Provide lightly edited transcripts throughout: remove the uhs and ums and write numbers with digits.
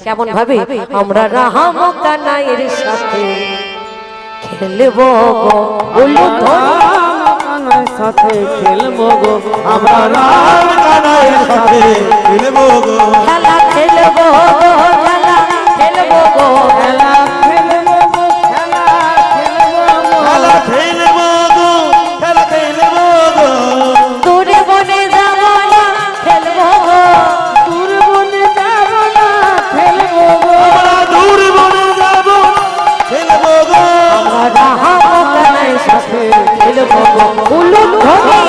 কেমন ভাবে আমরা রাম কানাইয়ের সাথে খেলবো গো কানাইয়ের সাথে খেলবো গো আমরা রাম কানাইয়ের সাথে খেলবো গো খেলা খেলবো গো খেলা খেলবো গো খেলা খেলবো গো খেলা খেলবো গো খেলা খেলবো গো দূরে বনে যাব না খেলবো গো দূর বনে যাব না খেলবো গো আমরা দূর বনে যাব খেলবো গো আমরা রাম কানাইয়ের সাথে খেলবো গো উলুট ধরে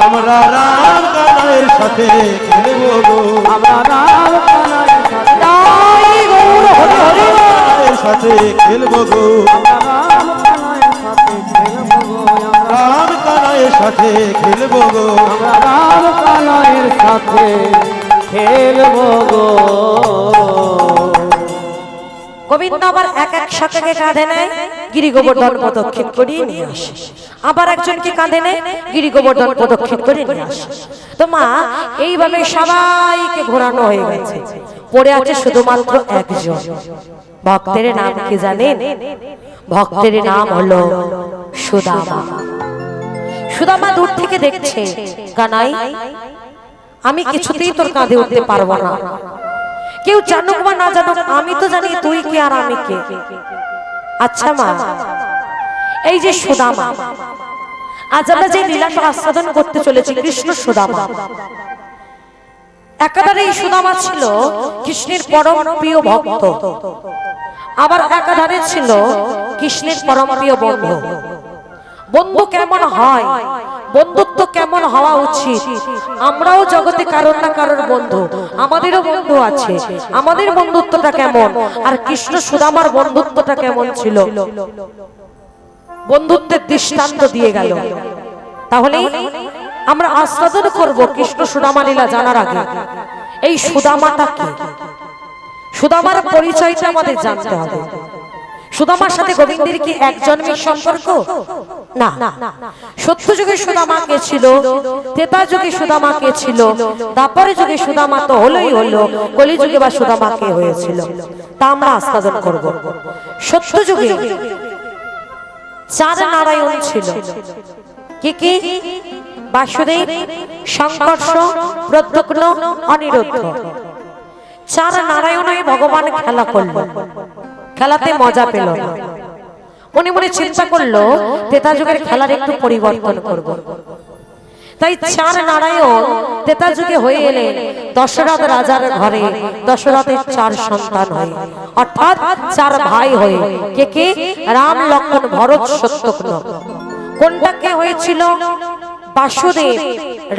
আমরা রাম কানাইয়ের সাথে খেলবো গো আমরা রাম কানাইয়ের সাথে তাই গৌর হরি হরি সাথে খেলবো গো রাম কানাইয়ের সাথে খেলবো গো রাম কানাইয়ের সাথে খেলবো গো আমরা রাম কানাইয়ের সাথে খেলবো গো গোবিন্দ আবার এক এক শাখাকে কাঁধে নেয়, গিরি গোবর্ধন প্রদক্ষিণ করিয়ে নিয়ে আসে। আবার একজনকে কাঁধে নেয়, গিরি গোবর্ধন প্রদক্ষিণ করে নিয়ে আসে। তো মা এইভাবে সবাইকে ঘোরানো হয়ে গেছে, পড়ে আছে শুধুমাত্র একজন। ভক্তের নাম কি জানেন? ভক্তের নাম হলো সুদামা। সুদামা দূর থেকে দেখছে, কানাই আমি কিছুতেই তোর কাঁধে উঠতে পারবো না। কেউ জানুক বা না জানুক, আমি তো জানি তুই কে আর আমি কে। আচ্ছা মা, এই যে সুদামা, আজ আমরা যে লীলাটা আস্বাদন করতে চলেছি, কৃষ্ণ সুদামা, একাধারে এই সুদামা ছিল কৃষ্ণের পরম প্রিয় ভক্ত, আবার একাধারে ছিল কৃষ্ণের পরম প্রিয় বন্ধু। বন্ধু কেমন হয়, বন্ধুত্ব কেমন হওয়া উচিত, আমরাও জগতে কারোর না কারোর বন্ধু, আমাদেরও বন্ধু আছে, আমাদের বন্ধুত্বটা কেমন, আর কৃষ্ণ সুদামার বন্ধুত্বটা কেমন ছিল, বন্ধুত্বের দৃষ্টান্ত দিয়ে গেল। তাহলে আমরা আস্বাদন করব কৃষ্ণ সুদামা লীলা জানার আগে এই সুদামাটা কি, সুদামার পরিচয়টা আমাদের জানতে হবে। সুদামার সাথে গোবিন্দের কি এক জন্মের সম্পর্ক? না, সত্য যুগে সুদামা কে ছিল, ত্রেতা যুগে সুদামা কে ছিল, দ্বাপর যুগে সুদামা তো হলোই হলো, কলি যুগে বা সুদামা কে হয়েছিল তা আমরা আস্বাদন করব। সত্য যুগে চার নারায়ণ ছিল। কি কি? বাসুদেব, সংকর্ষ, প্রদ্যুম্ন, অনিরুদ্ধ। চার নারায়ণে ভগবান খেলা করল, খেলাতে মজা পেল না। মনে মনে চিন্তা করলো ত্রেতা যুগের খেলার একটু পরিবর্তন করব। তাই চার নারায়ণ ত্রেতা যুগে হয়ে এলেন দশরথ রাজার ঘরে, দশরথের চার সন্তান হয়ে, অর্থাৎ চার ভাই হয়ে। কে কে? রাম, লক্ষ্মণ, ভরত, শত্রুঘ্ন। কোনটা কে হয়েছিল? বাসুদেব,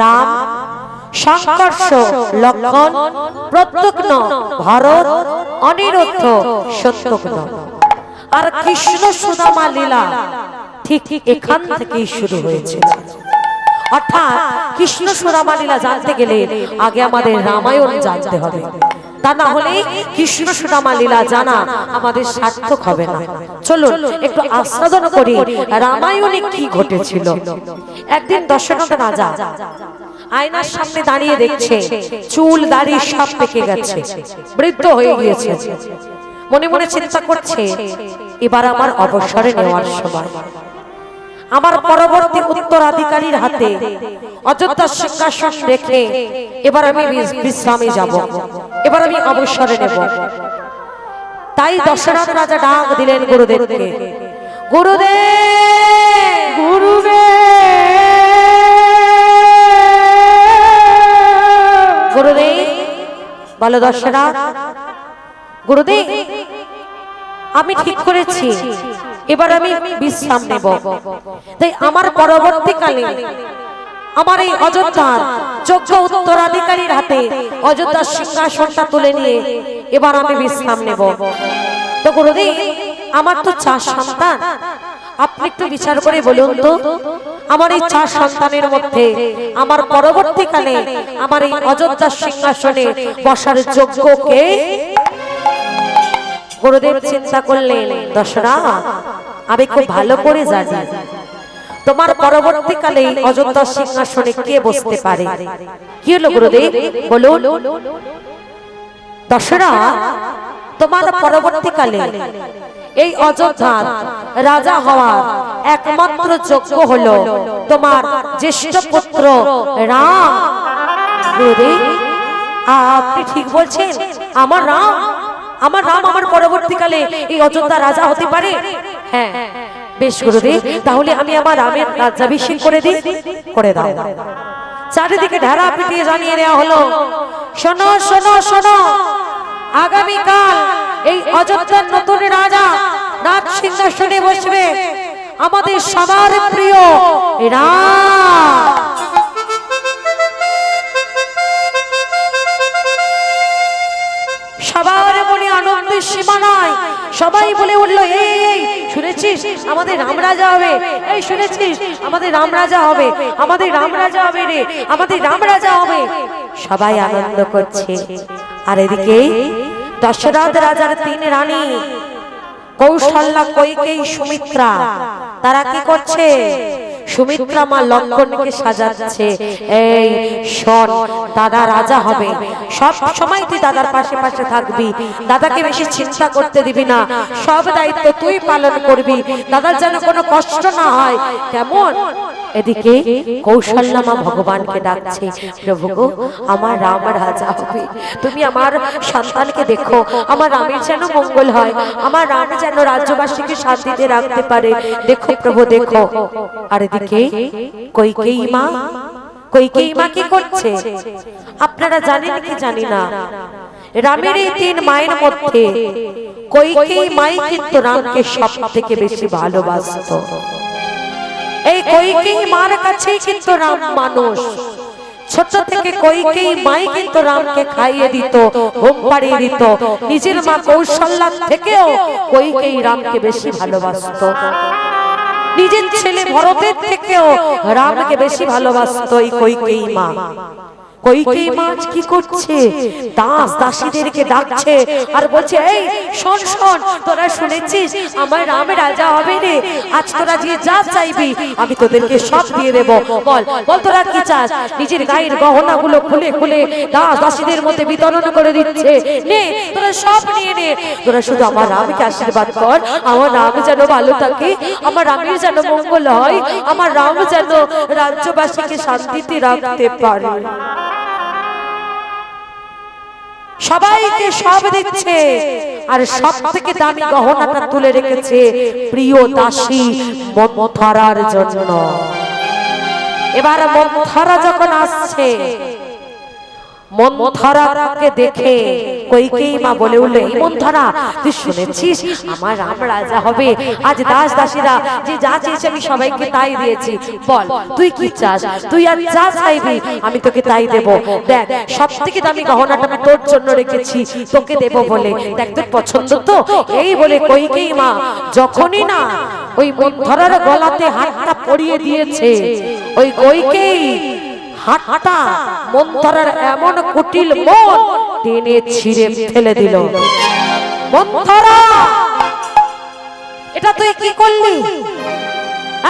রাম, সংকর্ষ, লক্ষ্মণ, প্রদ্যুম্ন, ভরত, অনিরুদ্ধ, শত্রুঘ্ন। আর কৃষ্ণ সুদামা লীলা ঠিক এখান থেকেই শুরু হয়েছে। অর্থাৎ কৃষ্ণ সুদামা লীলা জানতে গেলে আগে আমাদের রামায়ণ জানতে হবে, তা না হলে কৃষ্ণ সুদামা লীলা জানা আমাদের সার্থক হবে না। চলুন একটু আস্বাদন করি রামায়ণে কি ঘটেছিল। একদিন দশরথ রাজা আয়নার সামনে দাঁড়িয়ে দেখছে চুল দাড়ি সব পেকে গেছে, বৃদ্ধ হয়ে গিয়েছে। মনে মনে চিন্তা করছে, এবার আমার অবসরে নেওয়ার সময়, আমার পরবর্তী উত্তরাধিকারীর হাতে অযোধ্যার সিংহাসন রেখে এবার আমি বিশ্রামে যাব, এবার আমি অবসরে নেব। তাই দশরথ রাজা ডাক দিলেন গুরুদেবকে, গুরুদেব, গুরুদেব, গুরুদেব। বলো দশরথ, গুরুদেব আমি ঠিক করেছি এবার আমি বিশ্রাম নেব। তাই আমার পরবর্তীকালে আমার এই অযোধ্যার যোগ্য উত্তরাধিকারীর হাতে অযোধ্যার সিংহাসনটা তুলে নিয়ে এবার আমি বিশ্রাম নেব। তো গুরুদেব আমার তো চার সন্তান, আপনি একটু বিচার করে বলুন তো আমার এই চার সন্তানের মধ্যে আমার পরবর্তীকালে আমার এই অযোধ্যার সিংহাসনে বসার যোগ্য কে? গুরুদেব চিন্তা করলেন, দশরথ আমি খুব ভালো করে জানি তোমার পরবর্তীকালে অযোধ্যা সিংহাসনে কে বসতে পারে। কি হলো গুরুদেব বলুন। দশরা তোমার পরবর্তীকালে এই অযোধ্যার রাজা হওয়ার একমাত্র যোগ্য হলো তোমার জ্যেষ্ঠ পুত্র রাম। আপনি ঠিক বলছেন, আমার রাম আমার পরবর্তীকালে এই অযোধ্যা রাজা হতে পারে? হ্যাঁ বেশ গুরুদেব, তাহলে আমি আমার রামের রাজ্যাভিষেক করে দিই। করে দাও। চারিদিকে ঢাড়া পিটিয়ে জানিয়ে দেওয়া হলো, শোনো শোনো শোনো, আগামীকাল এই অযোধ্যার নতুন রাজা রাজ সিংহাসনে বসবে আমাদের সবার প্রিয় রাম। সবার মনে আনন্দের সীমা নাই। সবাই বলে উঠলো, এই শুনেছিস আমাদের রাম রাজা হবে, এই শুনেছিস আমাদের রাম রাজা হবে, আমাদের রাম রাজা হবে রে, আমাদের রাম রাজা হবে। সবাই আনন্দ করছে। আর এদিকে দশরথ রাজার 3 রানী কৌশল্যা, কৈকেয়ী, সুমিত্রা, তারা কি করছে? সুমিত্রা মা লক্ষণকে সাজাচ্ছে, এই শোন দাদা রাজা হবে, সব সময় তুই দাদার পাশে পাশে থাকবি, দাদাকে বেশি চিন্তা করতে দিবি না, সব দায়িত্ব তুই পালন করবি, দাদার যেন কোনো কষ্ট না হয়, কেমন? এদিকে কৌশল্যা মা ভগবানকে ডাকছে, প্রভু গো আমার রাম রাজা হবে, তুমি আমার সন্তানকে দেখো, আমার রামের যেন মঙ্গল হয়, আমার রাম যেন রাজ্যবাসীকে শান্তিতে রাখতে পারে, দেখো প্রভু দেখো। আর এদিকে কৈকেয়ী মা কি করছে আপনারা জানেন কি জানি না, রামের এই 3 মায়ের মধ্যে কৈকেয়ী মাই কিন্তু রামকে সব থেকে বেশি ভালোবাসতো। এই কৈকেয়ী মার কাছেই কিন্তু রাম মানুষ। ছোট থেকে কৈকেয়ী মাই কিন্তু রামকে খাইয়ে দিত, ঘুম পাড়িয়ে দিত। নিজের মা কৌশল্যা থেকেও কৈকেয়ী রামকে বেশি ভালোবাসতো। নিজের ছেলে ভরতের থেকেও রামকে বেশি ভালোবাসতো এই কৈকেয়ী মা। কৈকেয়ী মা কি করছে? দাস দাসীদেরকে ডাকছে আর বলছে, এই শোন শোন, তোরা শুনেছিস আমার রাম রাজা হবে রে, আজ তোরা যে যা চাইবি আমি তোদেরকে সব দিয়ে দেব। বল বল তোরা কি চাস? নিজের গায়ের গহনাগুলো খুলে খুলে দাস দাসীদের মধ্যে বিতরণ করে দিচ্ছে, নে তোরা সব নিয়ে নে, তোরা শুধু আমার রামকে আশীর্বাদ কর, আমার রাম যেন ভালো থাকে, আমার রামের যেন মঙ্গল হয়, আমার রাম যেন রাজ্যবাসীকে শান্তিতে রাখতে পারে। সবাইকে সব দিচ্ছে, আর সব থেকে দামি গহনাটা তুলে রেখেছে প্রিয় দাসী মন্থরার জন্য। এবার মন্থরা যখন আসছে, মন্থরাকে দেখে কৈকেয়ী মা বলে উঠল, এই মন্থরা তুই শুনেছিস আমার রাম রাজা হবে? আজ দাস দাসীরা যে যা চেয়েছে আমি সবাইকে তাই দিয়েছি, বল তুই কি চাস? তুই আর যা চাইবি আমি তোকে তাই দেব। দেখ সব থেকে দামি গহনাটা আমি তোর জন্য রেখেছি, তোকে দেব বলে, দেখ তোর পছন্দ তো? এই বলে কৈকেয়ী মা যখনই না ওই মন্থরার গলাতে হাতটা পরিয়ে দিয়েছে, ওই কৈকেয়ী হাতটা মন্থরার এমন কুটিল মন টেনে ছিঁড়ে ফেলে দিল। মন্থরা এটা তুই কি করলি?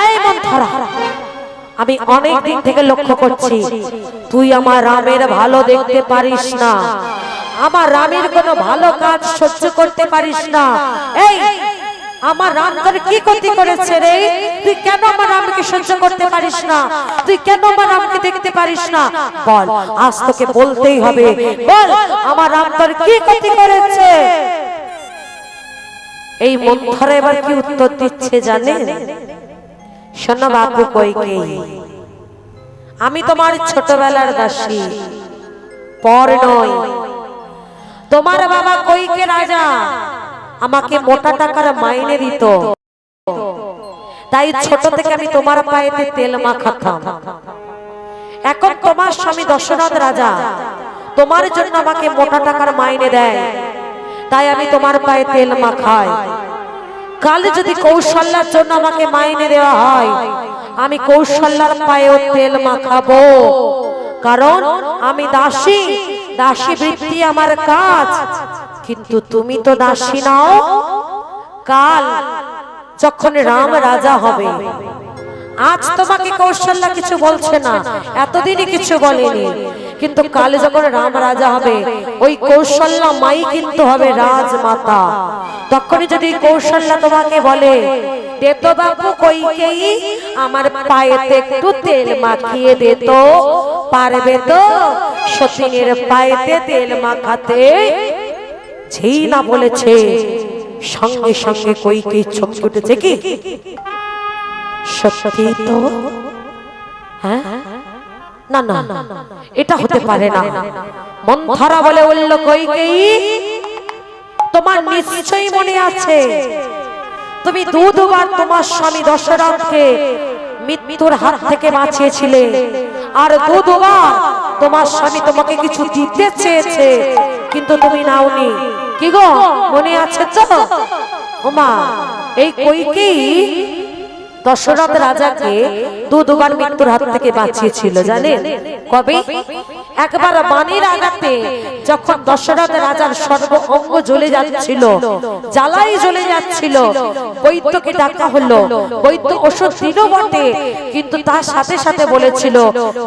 এই মন্থরা, আমি অনেক দিন থেকে লক্ষ্য করছি তুই আমার রামের ভালো দেখতে পারিস না, আমার রামের কোনো ভালো কাজ সহ্য করতে পারিস না। এই আমার রাম তোর কি ক্ষতি করেছে রে? তুই কেন আমার রামকে সহ্য করতে পারিস না? তুই কেন আমার রামকে দেখতে পারিস না? বল, আজ তোকে বলতেই হবে, বল আমার রাম তোর কি ক্ষতি করেছে? এই মন্থরা এবার কি উত্তর দিচ্ছে জানেন? শোনো বাবু কৈকেয়ী, আমি তোমার ছোটবেলার দাসী, পর নই। তোমার বাবা কৈকে রাজা আমাকে মোটা টাকার মাইনে দিত, তাই ছোট থেকে আমি তোমার পায়েতে তেল মাখাতাম। এখন তোমার স্বামী দশরথ রাজা তোমার জন্য আমাকে মোটা টাকার মাইনে দেয়, তাই আমি তোমার পায়ে তেল মাখাই। কাল যদি কৌশল্যার জন্য আমাকে মাইনে দেওয়া হয়, আমি কৌশল্যার পায়েও তেল মাখাবো, কারণ আমি দাসী, দাসী বৃত্তি আমার কাজ। কিন্তু তুমি তো দাসী নাও। কাল যখন রাম রাজা হবে, আজ তোমাকে কৌশল্যা কিছু বলছে না, এতদিনই কিছু বলেনি, কিন্তু কালে যখন রাম রাজা হবে ওই কৌশল্যা মাই কিন্তু হবে রাজমাতা। তখনই যদি কৌশল্যা তোমাকে বলে, দে তো বাবু কইকেয়ী আমার পায়েতে একটু তেল মাখিয়ে দে তো, পারবে তো সতীনের পায়েতে তেল মাখাতে? যেই না বলেছে সঙ্গে সঙ্গে কইকেয়ী চমকে উঠেছে, কি সত্যি তো? হ্যাঁ, না না এটা হতে পারে না। মন্থরা বলে বলল, কইকেয়ী তোমার নিশ্চয়ই মনে আছে তুমি দুবার তোমার স্বামী দশরথকে মৃত্যুর হাত থেকে বাঁচিয়েছিলে, আর দুবার তোমার স্বামী তোমাকে কিছু দিতে চেয়েছে কিন্তু তুমি নাওনি, কি গো মনে আছে তো? ওমা, এই কইকেয়ী দশরথ রাজাকে দুবার মৃত্যুর হাত থেকে বাঁচিয়েছিল, জানেন কবে? একবার বাণীর আঘাতে যখন দশরথ রাজার সর্ব অঙ্গ জ্বলে যাচ্ছিল, জ্বালাই জ্বলে যাচ্ছিল, বৈদ্যকে ডাকা হলো। বৈদ্য ওষুধ দিল বটে, কিন্তু তার সাথে সাথে বলেছিল,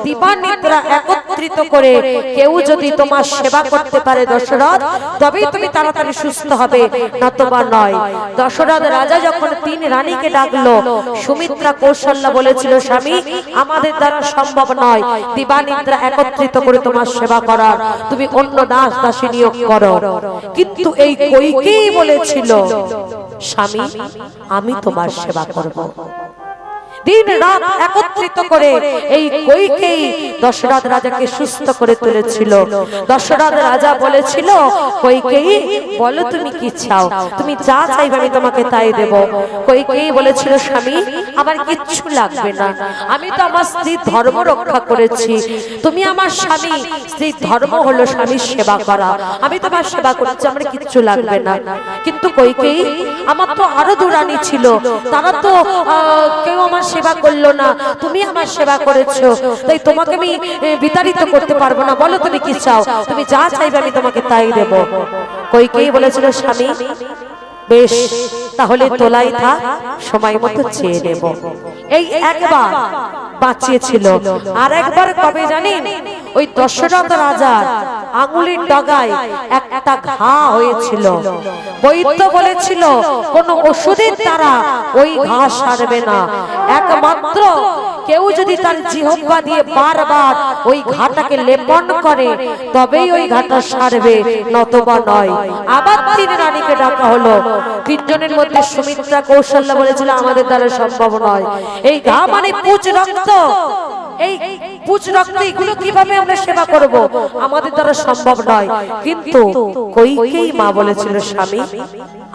দিবানিদ্রা একত্রিত করে কেউ যদি তোমার সেবা করতে পারে দশরথ, তবেই তুমি তাড়াতাড়ি সুস্থ হবে, নতবা নয়। দশরথ রাজা যখন 3 রানীকে ডাকলো, সুমিত্রা কৌশল্যা বলেছিল, স্বামী আমাদের দ্বারা সম্ভব নয় দিবানিদ্রা একত্রিত করে তোমার সেবা করার, তুমি অন্য দাস দাসী নিয়োগ করো। কিন্তু এই কইকেয়ী বলেছিল, স্বামী আমি তোমার সেবা করব। দিন রাত একত্রিত করে এই কইকেয়ী দশরথ রাজাকে সুস্থ করে তুলেছিল। দশরথ রাজা বলেছিল, কইকেয়ী বলো তুমি কি চাও, তুমি যা চাইবে আমি তোমাকে তাই দেব। কইকেয়ী বলেছিল, স্বামী আমার কিচ্ছু লাগবে না, আমি তো আমার স্ত্রীর ধর্ম রক্ষা করেছি, তুমি আমার স্বামী, স্ত্রীর ধর্ম হলো স্বামীর সেবা করা, আমি তোমার সেবা করছি, আমার কিচ্ছু লাগবে না। কিন্তু কইকেয়ী আমার তো আরো 2 রানী ছিল, তারা তো কেউ আমার সেবা করলো না, তুমি আমার সেবা করেছো, তাই তোমাকে আমি বিতাড়িত করতে পারবো না, বলো তুমি কি চাও, তুমি যা চাইবে আমি তোমাকে তাই দেব। কইকেয়ী বলেছিল, স্বামী বেশ তাহলে তোলাই থাক, সময় মতো চেয়ে নেব। এই একবার বাঁচিয়েছিল, আর একবার কবে জানেন? ওই দশরথ রাজার আঙুলের ডগায় একটা ঘা হয়েছিল, বৈদ্য বলেছিল কোন ওষুধের দ্বারা ওই ঘা সারবে না, একমাত্র কেউ যদি তার জিহ্বা দিয়ে বারবার ওই ঘাটাকে লেপন করে তবেই ওই ঘাটা সারবে, নতবা নয়। আবার 3 রানীকে ডাকা হলো, 3 জনের মধ্যে সুমিত্রা কৌশল্যা বলেছিল, আমাদের দ্বারা সম্ভব নয়, এই ঘা মানে পুঁজ রক্ত, এই পুঁজ রক্ত এগুলো কিভাবে আমরা সেবা করব, আমাদের দ্বারা সম্ভব নয়। কিন্তু কইকেয়ী মা বলেছিল, স্বামী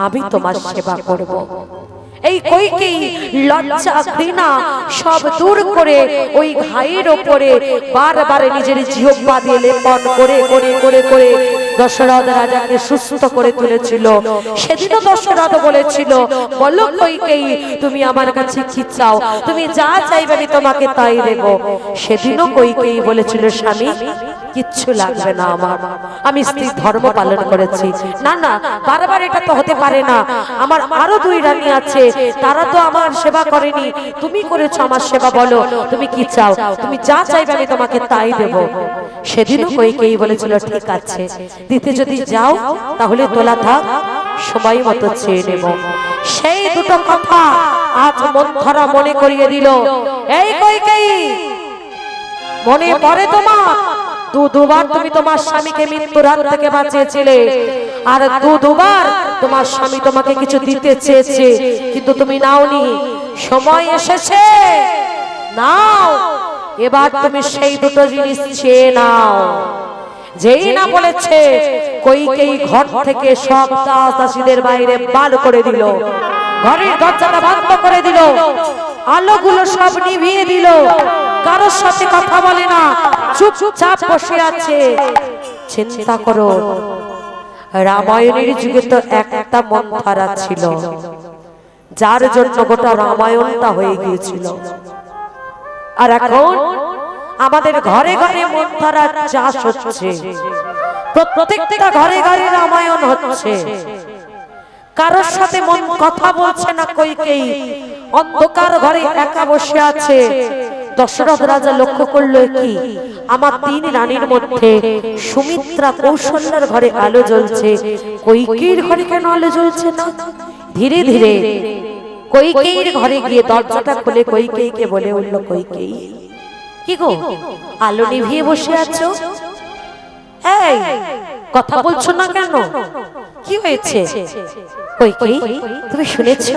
আমি তোমার সেবা করব। এই কইকেয়ী লজ্জা ঘৃণা সব দূর করে ওই ঘায়ের উপরে বারবার নিজের জিহ্বা দিয়ে লেপন করে করে করে করে দশরথ রাজাকে সুস্থ করে তুলেছিল। সেদিনও দশরথ বলেছিল, বলো কইকেয়ী তুমি আমার কাছে কি চাও, তুমি যা চাইবে আমি তোমাকে তাই দেব। সেদিনও কইকেয়ী বলেছিল, স্বামী কিচ্ছু লাগবে না আমার, আমি স্ত্রী ধর্ম পালন করেছি। না না, বারবার এটা তো হতে পারে না, আমার আরো 2 রানী আছে, তারা তো আমার সেবা করেনি, তুমি করেছো আমার সেবা, বলো তুমি কি চাও, তুমি যা চাইবে আমি তোমাকে তাই দেব। সেদিনও কইকেয়ী বলেছিল, ঠিক আছে, দিতে যদি যাও তাহলে তোলা থাক, সময় মতো চেয়ে নেব। সেই 2টো কথা আজ মন্থরা মনে করিয়ে দিল। এই কইকেয়ী মনে পড়ে তোমার? 2বার তুমি তোমার স্বামীকে মৃত্যুর হাত থেকে বাঁচিয়েছিলে, আর 2বার তোমার স্বামী তোমাকে কিছু দিতে চেয়েছে কিন্তু তুমি নাওনি, সময় এসেছে নাও, এবার তুমি সেই 2টো জিনিস চেয়ে নাও। যেই না বলেছে, কইকেয়ী ঘর থেকে সব দাস দাসীদের বাইরে বার করে দিল, ঘরের দরজাটা বন্ধ করে দিল, আলোগুলো সব নিভিয়ে দিল, কারোর সাথে কথা বলে না, চুপচাপ বসে আছে। চিন্তা করো, রামায়ণের যুগে তো একটা মন্থরা ছিল, যার জন্য গোটা রামায়ণটা হয়ে গিয়েছিল, আর এখন আমাদের ঘরে ঘরে মন্থরা চাষ হচ্ছে, প্রত্যেকটা ঘরে ঘরে রামায়ণ হচ্ছে, কারোর সাথে মন কথা বলছে না কইকেয়ী, অন্ধকার ঘরে একা বসে আছে। দশরথ রাজা লক্ষ্য করলো কি আমার তিন রানীর মধ্যে সুমিত্রা কৌশল্যার ঘরে আলো জ্বলছে, কইকেয়ীর ঘরে কেন আলো জ্বলছে না? ধীরে ধীরে কইকেয়ীর ঘরে গিয়ে দরজাটা খুলে কইকেয়ীকে বলে উঠল, কইকেয়ী কি গো আলো নিভিয়ে বসে আছো? এই কথা বলছো না কেন? কি হয়েছে? কইকেয়ী তুমি শুনেছো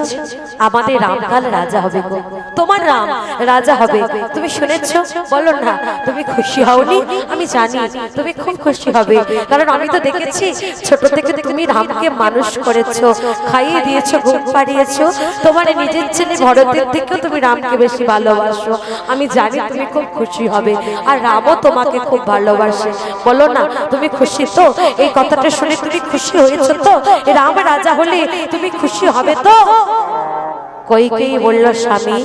আমাদের রামকাল রাজা হবে গো, তোমার রাম রাজা হবে, তুমি শুনেছো? বলো না তুমি খুশি হওনি? আমি জানি তুমি খুব খুশি হবে, কারণ আমি তো দেখেছি ছোট থেকে তুমি রামকে মানুষ করেছো, খাইয়ে দিয়েছো, ঘুম পাড়িয়েছো, তোমার নিজের ছেলে ভরতের থেকেও তুমি রামকে বেশি ভালোবাসো। আমি জানি তুমি খুব খুশি হবে, আর রামও তোমাকে খুব ভালোবাসে। বলো না তুমি খুশি তো? এই কথাটা শুনে তুমি খুশি হয়েছো তো? রাম রাজা হলে তুমি খুশি হবে তো? কইকেয়ী বলল, স্বামী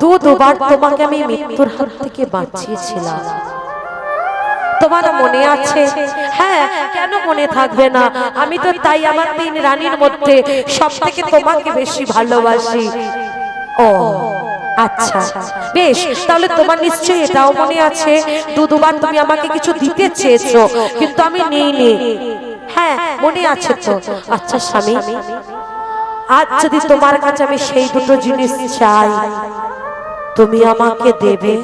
দুবার তোমাকে আমি মৃত্যুর হাত থেকে বাঁচিয়েছিলাম, তোমার মনে আছে? হ্যাঁ, কেন মনে থাকবে না? আমি তো তাই আমার তিন রানীর মধ্যে সব থেকে তোমাকে বেশি ভালোবাসি। ও আচ্ছা বেশ, তাহলে তোমার নিশ্চয়ই এটাও মনে আছে দুবার তুমি আমাকে কিছু দিতে চেয়েছো কিন্তু আমি নিইনি। হ্যাঁ মনে আছে তো? আচ্ছা স্বামী, আজ যদি তোমার কাছে আমি সেই দুটো জিনিস চাই তুমি আমাকে দেবে?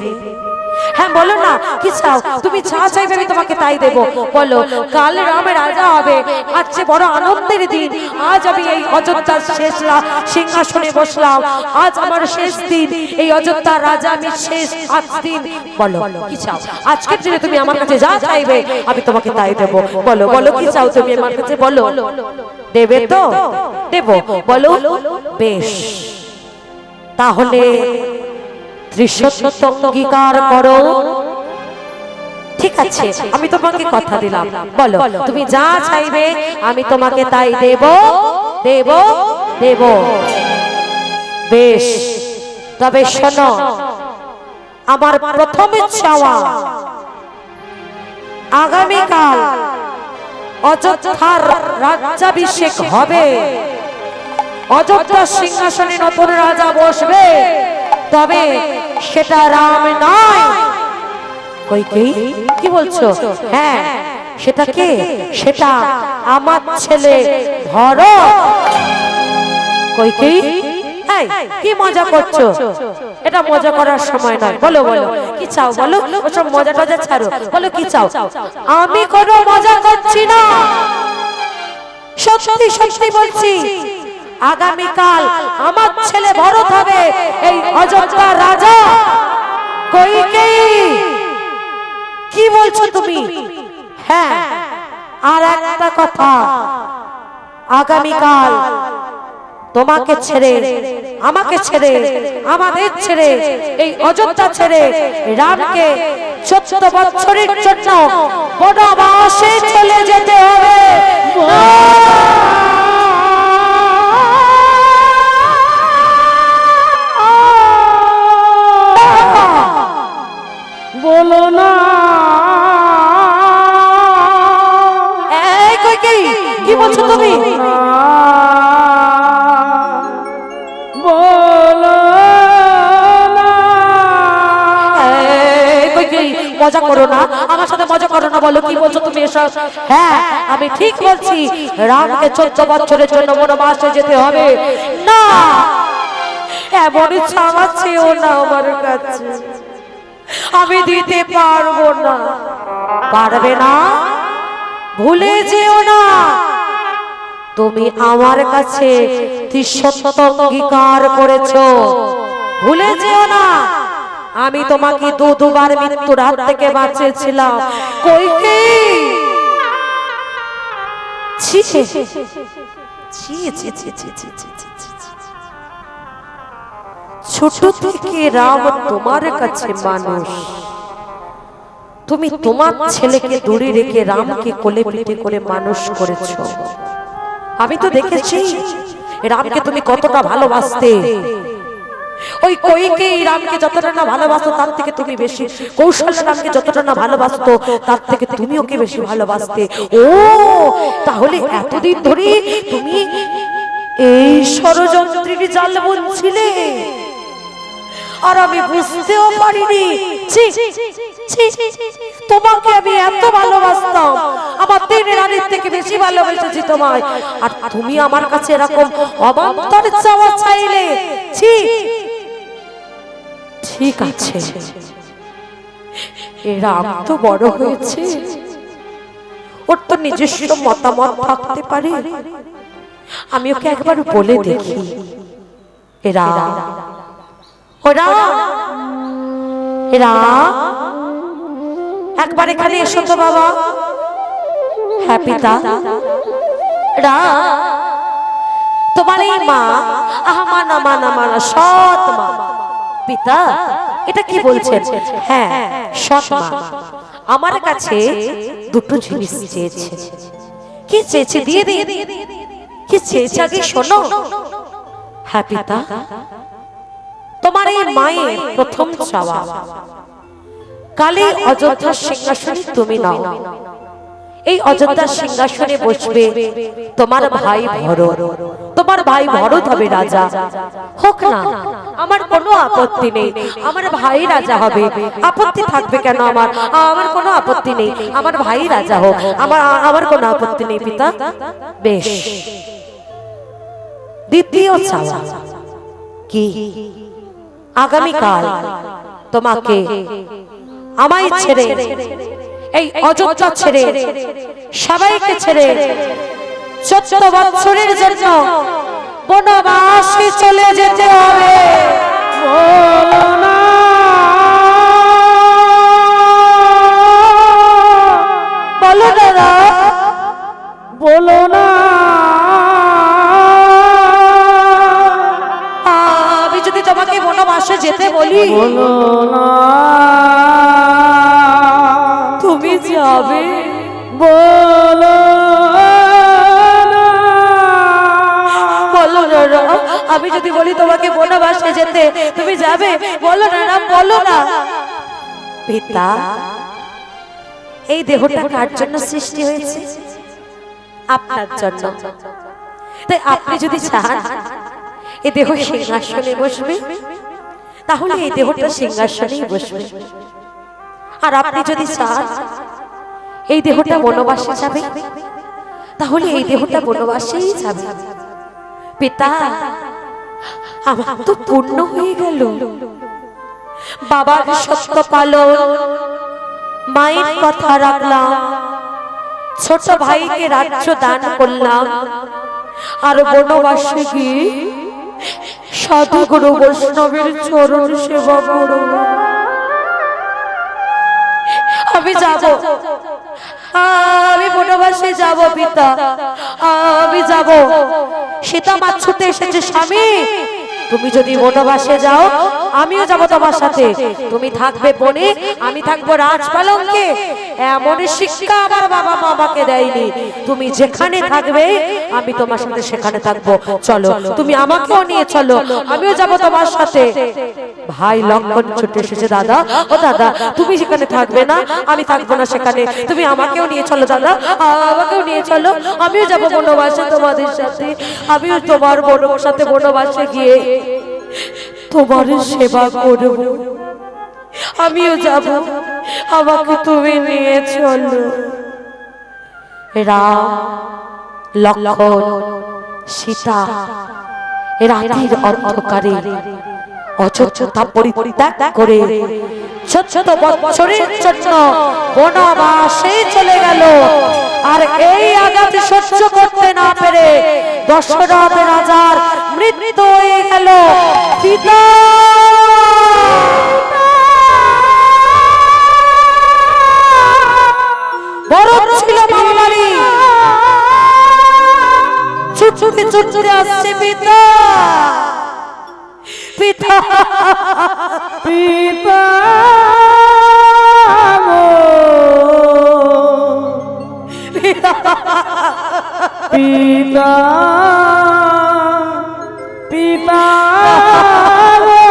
হ্যাঁ বলো না কি চাও? তুমি যা চাইবে আমি তোমাকে তাই দেব। বলো। কাল রাম রাজা হবে, আজ যে বড় আনন্দের দিন, আজ আমি এই অযোধ্যার শেষ সিংহাসনে বসলাম, আজ আমার শেষ দিন, এই অযোধ্যার রাজা আমি শেষ আজ দিন। বলো কি চাও? আজকের দিনে তুমি আমার কাছে যা চাইবে আমি তোমাকে তাই দেব। বলো বলো কি চাও তুমি আমার কাছে? বলো। দেবে তো? দেব। বলো। বেশ, তাহলে ত্রিশত্ব অঙ্গীকার করো। ঠিক আছে, আমি তোমাকে কথা দিলাম। বলো তুমি যা চাইবে আমি তোমাকে তাই দেব দেব দেব। বেশ, তবে শোনো, আমার প্রথম চাওয়া আগামীকাল অযোধ্যার রাজ্যাভিষেক হবে, অযোধ্যার সিংহাসনে নতুন রাজা বসবে, তবে সেটা রাম নয়। কইকেয়ী কি বলছো? হ্যাঁ সেটা কে? সেটা আমার ছেলে ভরত। কইকেয়ী এই কি মজা করছো? এটা মজা করার সময় নয়। বলো বলো কি চাও? বলো, ওসব মজা টজা ছাড়ো, বলো কি চাও? আমি কোনো মজা করছি না, সত্যি সত্যি বলছি, আগামীকাল আমার ছেলে ভরত হবে এই অযোধ্যার রাজা। কইকেয়ী কি বলছো তুমি? হ্যাঁ, আর একটা কথা, আগামীকাল তোমাকে ছেড়ে, আমাকে ছেড়ে, আমাদের ছেড়ে, এই অযোধ্যা ছেড়ে রামকে 14 বছরের জন্য বনবাসে চলে যেতে হবে। বলো না। এই কইকেয়ী কি বলছো তুমি? বলো না। এই কইকেয়ী মজা করো না, আমার সাথে মজা করো না। বলো কি বলছো তুমি এসব? হ্যাঁ আমি ঠিক বলছি, রামকে 14 বছরের জন্য বনবাসে যেতে হবে। না, এমন ছাড়া চেও না আমার কাছে, আমি দিতে পারবো না। পারবে না? ভুলে যেও না, তুমি আমার কাছে ত্রিশত্ব অঙ্গীকার করেছো, ভুলে যেও না। আমি তোমাকে দুবার মৃত্যুর হাত থেকে বাঁচিয়েছিলাম। কইকেয়ী ছি ছি ছি ছি ছি ছি ছি ছি ছি। ছোট থেকে রাম তোমার কাছে মানুষ, তুমি তোমার ছেলেকে দূরে রেখে রামকে কোলে পিঠে করে মানুষ করেছো। আমি তো দেখেছি রামকে তুমি কতটা ভালোবাসতে। ওই কইকেয়ী রামকে যতটা না ভালোবাসতো তার থেকে তুমি বেশি, কৌশল্যা রামকে যতটা না ভালোবাসতো তার থেকে তুমি ওকে বেশি ভালোবাসতে। ও তাহলে এতদিন ধরে তুমি এই ষড়যন্ত্রের জাল বুনছিলে আর আমি বুঝতেও পারিনি। ছি, ছি, তোমাকে আমি এত ভালোবাসতাম, আমার তিন রানীর থেকে বেশি ভালোবেসেছি তোমায়, আর তুমি আমার কাছে এরকম অবান্তর চাওয়া চাইলে। ছি, ঠিক আছে, রাম তো বড় হয়েছে, ওর তো নিজস্ব মতামত থাকতে পারে, আমি ওকে একবার বলে দেখি। এরা ওরা এরা একবার এখানে এসো তো বাবা। হ্যাঁ পিতা। রা তোমার এই মা মানা মানা মানা সৎ মা। পিতা এটা কি বলছেন? হ্যাঁ সৎ মা আমার কাছে দুটো জিনিস চেয়েছে। কি চেয়েছে দিয়ে দিয়ে, কি চেয়েছে আগে শোনো। হ্যাঁ পিতা, তোমার এই মায়ের প্রথম চাওয়া, কালে অযোধ্যার সিংহাসনে তুমি নাও, এই অযোধ্যার সিংহাসনে বসবে তোমার ভাই ভরত। তোমার ভাই ভরত হবে রাজা। হোক না, আমার কোনো আপত্তি নেই, আমার ভাই রাজা হবে, আপত্তি থাকবে কেন? আমার আমার কোনো আপত্তি নেই, আমার ভাই রাজা হোক, আমার কোনো আপত্তি নেই পিতা। বেশ, দ্বিতীয় চাওয়া কি? আগামীকাল তোমাকে আমায় ছেড়ে, এই অযোধ্যা ছেড়ে, সবাইকে ছেড়ে 14 বছরের জন্য বনবাসে চলে যেতে হবে। বলো না, বলো দাদা, বলো না, আমি যদি তোমাকে বনবাসে যেতে বলি বলো না, তুমি যাবে? বলো না, বলো না, আমি যদি বলি তোমাকে বনবাসে যেতে তুমি যাবে? বলো না, বলো না। পিতা, এই দেহটা কার জন্য সৃষ্টি হয়েছে? আপনার জন্য। তাই আপনি যদি চান এই দেহ সিংহাসনে বসবে, তাহলে এই দেহটা সিংহাসনেই বসবে। আর আপনি যদি চান এই দেহটা বনবাসে যাবে, তাহলে এই দেহটা বনবাসেই যাবে। পিতা, আমার তো পূর্ণ হয়ে গেল। বাবার সত্য পালন, মায়ের কথা রাখলাম, ছোট ভাইকে রাজ্য দান করলাম, আর বনবাসে গিয়ে সাধু গুরু বৈষ্ণবের চরণ সেবা করব। আমি যাব, আমি বনবাসে যাব পিতা, আমি যাব। সীতা মা ছুটে এসেছে, স্বামী তুমি যদি বনবাসে যাও আমিও যাব তোমার সাথে। তুমি থাকবে বনে, আমি থাকবো রাজপালঙ্কে। এমন শিক্ষা আমার বাবা মা আমাকে দেয়নি। তুমি যেখানে থাকবে আমি তোমার সাথে সেখানে থাকবো। চলো, তুমি আমাকেও নিয়ে চলো, আমিও যাব তোমার সাথে। ভাই লক্ষণ ছুটে এসেছে, দাদা ও দাদা, তুমি যেখানে থাকবে না আমি থাকবো না সেখানে, তুমি আমাকেও নিয়ে চলো দাদা, আমাকেও নিয়ে চলো, আমিও যাব বনবাসে তোমাদের সাথে। আমিও তোমার বোনের সাথে বনবাসে গিয়ে তোমার সেবা করব। আমিও যাব, আমাকে তুমি নিয়ে চলো। রাম, লক্ষণ, সীতা রাতের অন্ধকারে অযোধ্যা পরিত্যাগ করে 14 বছরের জন্য বনবাসে চলে গেল। আর এই আঘাত সহ্য করতে না পেরে দশরথ রাজার মৃত্যু হয়ে গেল। পিতা, ভরত ছিল মামা বাড়ি, ছুটতে ছুটতে আসছে পিতা, পিতা, পিতা গো, পিতা, পিতা গো,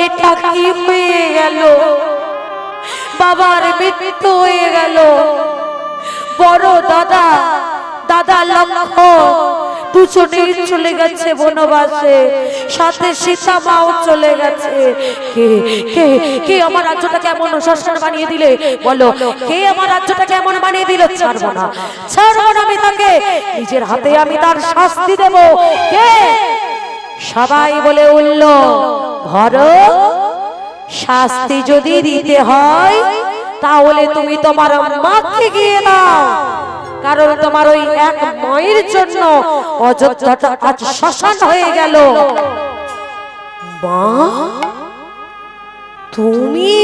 এটা কি হয়ে গেল? বাবার মৃত্যু হয়ে গেল, বড় দাদা দাদা লক্ষ্য দুজনেই চলে গেছে বনবাসে, সাথে সীতা মাও চলে গেছে। কে কে কে আমার রাজ্যটাকে এমন শ্মশান বানিয়ে দিলে? বলো, কে আমার রাজ্যটাকে এমন বানিয়ে দিল? ছাড়বো না, ছাড়বো না আমি তাকে, নিজের হাতে আমি তার শাস্তি দেব। কে? সবাই বলে উঠল, ভরত, শাস্তি যদি দিতে হয় তাহলে তুমি তোমার মাকে গিয়ে দাও, কারণ তোমার ওই এক মায়ের জন্য অযোধ্যাটা আজ শ্মশান হয়ে গেল। মা, তুমি?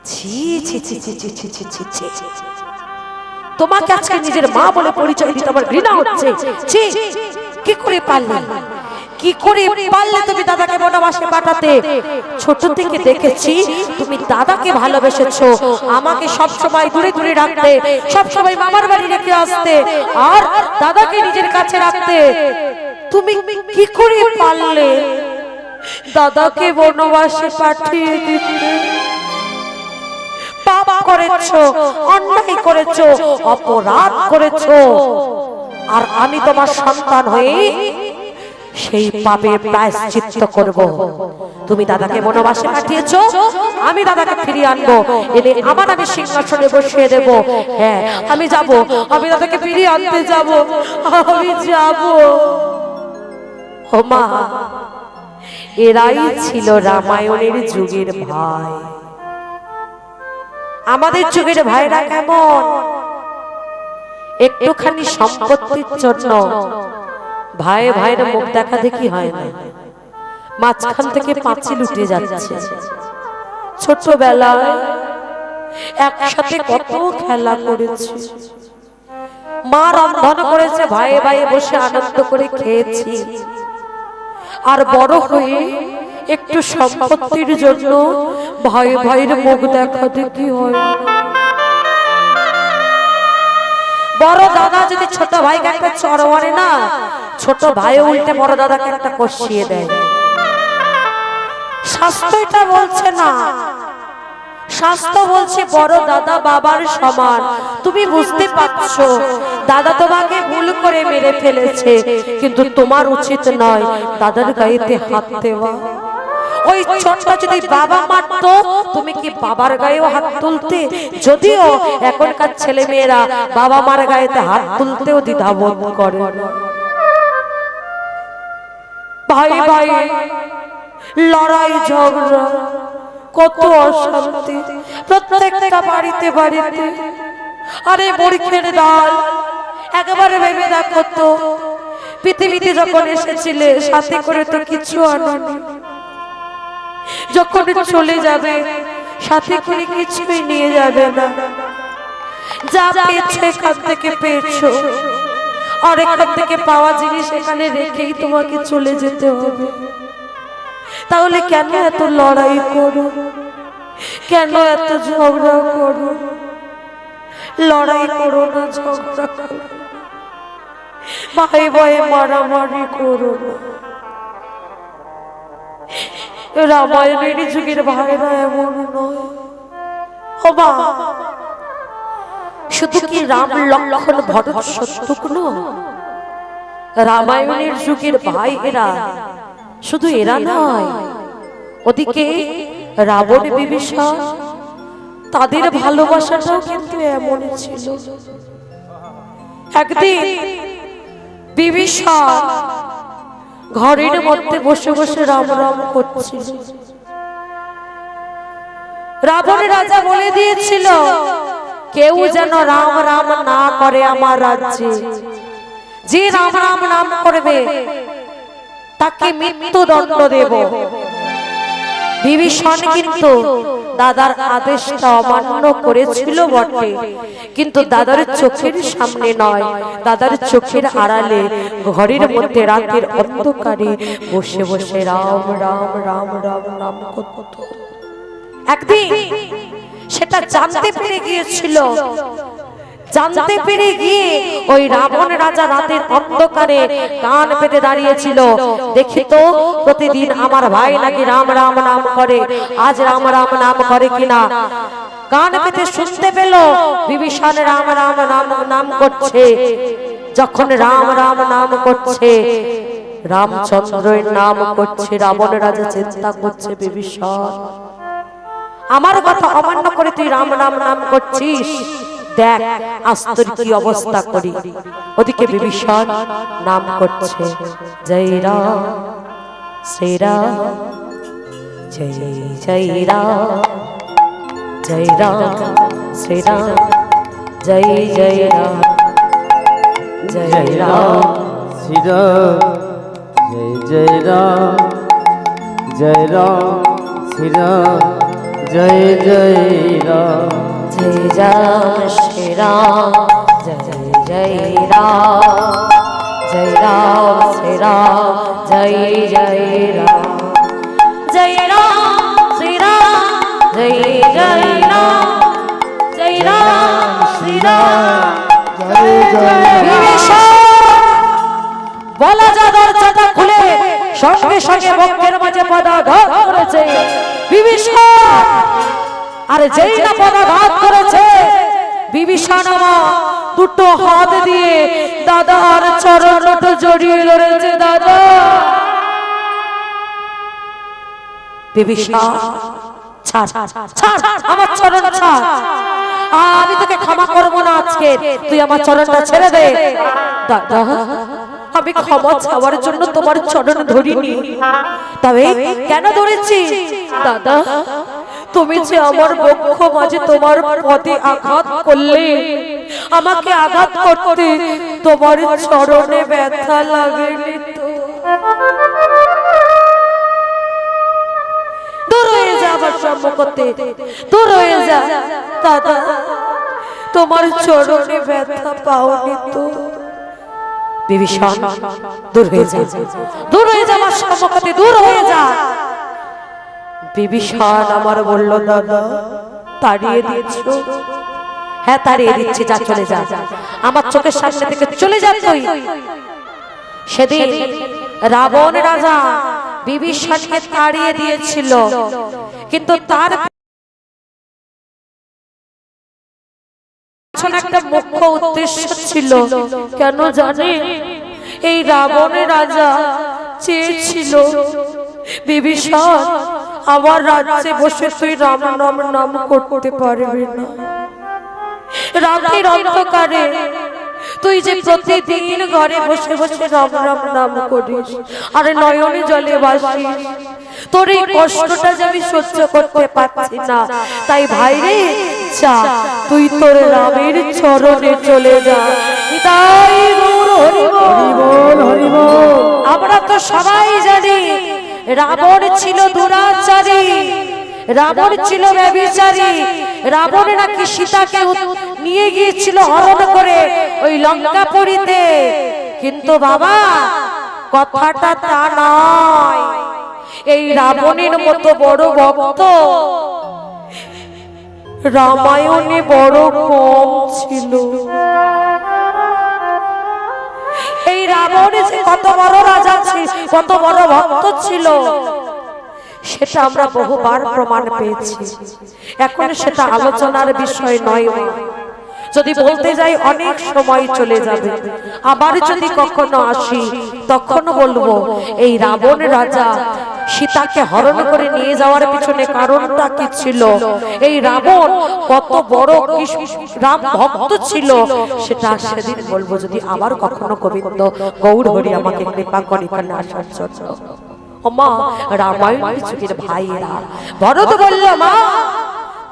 ছি ছি ছি ছি ছি ছি ছি ছি ছি, তোমাকে আজকে নিজের মা বলে পরিচয় দিতে আমার ঘৃণা হচ্ছে। ছি, কি করে পারলে, কি করে পারলে তুমি দাদাকে বনবাসে পাঠাতে? ছোট থেকে দেখেছি তুমি দাদাকে ভালোবেসেছো, আমাকে সব সময় দূরে দূরে রাখতে, সব সময় মামার বাড়ি রেখে আসতে, আর দাদাকে নিজের কাছে রাখতে। তুমি কি করে পারলে দাদাকে বনবাসে পাঠিয়ে দিতে? পাপ করেছো, অন্যায় করেছো, অপরাধ করেছো, আর আমি তোমার সন্তান হয়ে সেই পাপের প্রায়শ্চিত্ত করব। তুমি দাদাকে বনবাসে পাঠিয়েছো, আমি দাদাকে ফিরিয়ে আনবো, এনে আমার আমি সিংহাসনে বসিয়ে দেব। হ্যাঁ, আমি যাব, আমি দাদাকে ফিরিয়ে আনতে যাব, আমি যাব। ও মা, এরাই ছিল রামায়ণের যুগের ভাই। আমাদের যুগের ভাইরা কেমন? একটুখানি সম্পত্তির জন্য ভাই ভাইয়ের মুখ দেখা দেখি হয় না, মাঝখান থেকে পাঁচিল উঠে যাচ্ছে। ছোটবেলায় একসাথে কত খেলা করেছি, মা রন্ধন করেছে, ভাই ভাই বসে আনন্দ করে খেয়েছি। আর বড় হয়ে একটু সম্পত্তির জন্য ভাই ভাইয়ের মুখ দেখা দেখি হয়। বড় দাদা যদি ছোট ভাইকে একটা চড় মারে না, ছোট ভাই উল্টে বড় দাদাকে একটা কষিয়ে দেয়। শাস্ত্র এটা বলছে না, শাস্ত্র বলছে বড় দাদা বাবার সমান। তুমি বুঝতে পারছো দাদা তোমাকে ভুল করে মেরে ফেলেছে, কিন্তু তোমার উচিত নয় দাদার গায়েতে হাত দেওয়া। ওই ছোট্ট যদি বাবা মারতো, তুমি কি বাবার গায়েও হাত তুলতে? যদিও এখনকার ছেলে মেয়েরা বাবা মার গায়েতে হাত তুলতেও দ্বিধাবোধ করে। ভাই ভাই লড়াই ঝগড়া, কত অশান্তি প্রত্যেকটা বাড়িতে বাড়িতে। আরে মূর্খের দল, একবারে ভেবে দেখো তো, পৃথিবীতে যখন এসেছিলে সাথে করে তো কিছু আনোনি, যখন চলে যাবে সাথে করে কিছুই নিয়ে যাবে না। যা পেয়েছো এখান থেকে পেয়েছো, আর এখান থেকে পাওয়া জিনিস এখানে রেখেই তোমাকে চলে যেতে হবে। তাহলে কেন এত লড়াই করো, কেন এত ঝগড়া করো? লড়াই করো না, ঝগড়া করো, ভাই ভাই মারামারি করো না। রামায়ণের যুগের ভাইরা এমন নয়। ও মা, শুধু কি রাম লক্ষ্মণ ভরত শত্রুঘ্ন রামায়ণের যুগের ভাই এরা? শুধু এরা নয়, ওদিকে রাবণ বিভীষণ, তাদের ভালোবাসাটাও কিন্তু এমন ছিল। একদিন বিভীষণ ঘরের মধ্যে বসে বসে রাম রাম করছিল। রাবণ রাজা বলে দিয়েছিল কেউ যেন রাম রাম না করে আমার রাজ্যে। যে রাম রাম নাম করবে তাকে মৃত্যুদণ্ড দেব। বিভীষণ কিন্তু দাদার আদেশটা অমান্য করেছিল বটে, কিন্তু দাদার চোখের সামনে নয়, দাদার চোখের আড়ালে ঘরের মধ্যে রাতের অন্ধকারে বসে বসে রাম রাম রাম রাম নাম করত। একদিন সেটা জানতে পেরে গিয়েছিল, জানতে পেরে গিয়ে ওই রাবণ রাজা রাতের অন্ধকারে কান পেতে দাঁড়িয়েছিল। দেখি তো প্রতিদিন আমার ভাই নাকি রাম রাম নাম করে, আজ রাম রাম নাম করে কিনা। কান পেতে শুনতে পেল বিভীষণ রাম রাম নাম নাম করছে। যখন রাম রাম নাম করছে, রামচন্দ্রের নাম করছে, রাবণ রাজা চিন্তা করছে, বিভীষণ আমার কথা অমান্য করে তুই রাম রাম নাম করছিস, দেখ আজ তোর কি অবস্থা করি। ওদিকে বিভীষণ নাম করছে, জয় রাম শ্রী রাম, জয় জয় রাম, জয় রাম শ্রী রাম, জয় জয় রাম, জয় রাম শ্রী রাম, জয় জয় রাম, জয় রাম শ্রী রাম, জয় জয় রাম, জয় রাম শ্রী রাম, জয় জয় রাম, জয় রাম শ্রী রাম, জয় জয় রাম, জয় রাম শ্রী রাম, জয় জয় রাম, জয় রাম শ্রী রাম, জয় জয় বিভীষণ বলা যা দরজাটা খুলে সঙ্গে সঙ্গে বক্ষের মাঝে পদাঘাত করেছে বিভীষণ। আরে যেই না পদাঘাত করেছে বিভীষণ আমার দুটো হাত দিয়ে দাদার চরণটা জড়িয়ে ধরেছে। দাদা বিভীষণ ছাড় ছাড় আমার চরণ ছাড়, আমি তোকে ক্ষমা করবো না আজকে, তুই আমার চরণটা ছেড়ে দে। দাদা আমি ক্ষমা চাওয়ার জন্য তোমার চরণ ধরিনি, তবে কেন ধরেছি দাদা, তুমি যে আমার বক্ষ মাঝে তোমার পদে আঘাত করলে, আমাকে আঘাত করতে তোমার চরণে ব্যথা লাগেনি তো? দূর হয়ে যা আমার সম্মুখতে, দূর হয়ে যা দাদা, তোমার চরণে ব্যথা পাওনি তো? বিভীষণ দূর হয়ে যা, দূর হয়ে যা আমার সম্মুখতে, দূর হয়ে যা। বিভীষণ আমার বলল, দাদা তাড়িয়ে দিয়েছো? হ্যাঁ তাড়িয়ে দিচ্ছি, যা চলে যা, আমার চোখের সামনে থেকে চলে যা তুই। সেদিন রাবণ রাজা বিভীষণকে তাড়িয়ে দিয়েছিল, কিন্তু তার একটা মুখ্য উদ্দেশ্য ছিল, কেন জানে? এই রাবণ রাজা চেয়েছিল বিভীষণ আমার রাজ্যে বসে তুই রাম নাম নাম করতে পারবি না, রাতের অন্ধকারে তুই যে প্রতিদিন ঘরে বসে বসে রাম রাম নাম করিস আর নয়নে জলে ভাসিস, তোর এই কষ্টটা যে আমি সহ্য করতে পারছি না, তাই ভাই রে যা তুই তোর রামের চরণে চলে যা। তাই হরি বল হরি বল। আমরা তো সবাই জানি রাবণ ছিল দুরাচারী, রাবণ ছিল ব্যভিচারী, রাবণ নাকি সীতাকে নিয়ে গিয়েছিল হরণ করে ওই লঙ্কাপুরীতে, কিন্তু বাবা কথাটা তা নয়। এই রাবণের মতো বড় ভক্ত রামায়ণে বড় কম ছিল। এই রাবণ যে কত বড় রাজা ছিল, কত বড় ভক্ত ছিল, সেটা আমরা বহুবার প্রমাণ পেয়েছি। এখন সেটা আলোচনার বিষয় নয়, যদি বলতে যাই অনেক সময় চলে যাবে। আবার যদি কখনো আসি তখন বলবো এই রাবণ রাজা সীতাকে হরণ করে নিয়ে যাওয়ার পিছনে কারণটা কি ছিল, এই রাবণ কত বড় রাম ভক্ত ছিল, সেটা সেদিন বলবো যদি আবার কখনো গোবিন্দ গৌর হরি আমাকে কৃপা করে এখানে আসার জন্য। মা রামায়ণ যুগের ভাইয়েরা, ভরত বলল, মা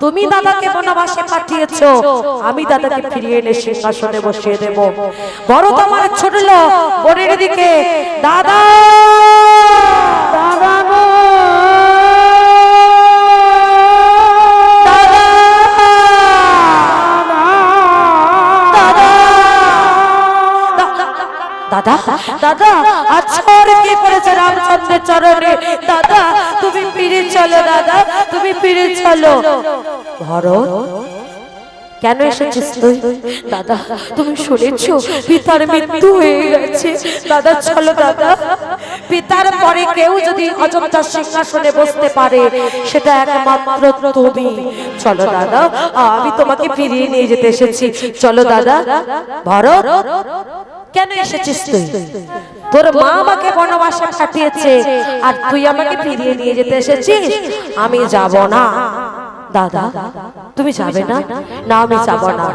তুমি দাদাকে বনবাসে পাঠিয়েছো, আমি দাদাকে ফিরিয়ে এনে সিংহাসনে বসিয়ে দেব। ভরত আমার ছুটলো বোনের দিকে, দাদা দাদা গো, দাদা দাদা আছর কি পড়েছে রামচন্দ্রের চরণে, দাদা তুমি ফিরে চলো, দাদা তুমি ফিরে চলো। ভরত কেন এসেছিস তুই? দাদা তুমি শুনেছো পিতার মৃত্যু হয়ে গেছে। দাদা চলো দাদা, পিতার পরে কেউ যদি অযোধ্যার সিংহাসনে বসতে পারে সেটা একমাত্র তুমি। চলো দাদা, আমি তোমাকে ফিরিয়ে নিয়ে যেতে এসেছি। চলো দাদা। ভরত কেন এসেছিস তুই? তোর মা আমাকে বনবাসে পাঠিয়েছে আর তুই আমাকে ফিরিয়ে নিয়ে যেতে এসেছিস। আমি যাব না। দাদা তুমি যাবে না? না আমি যাব না।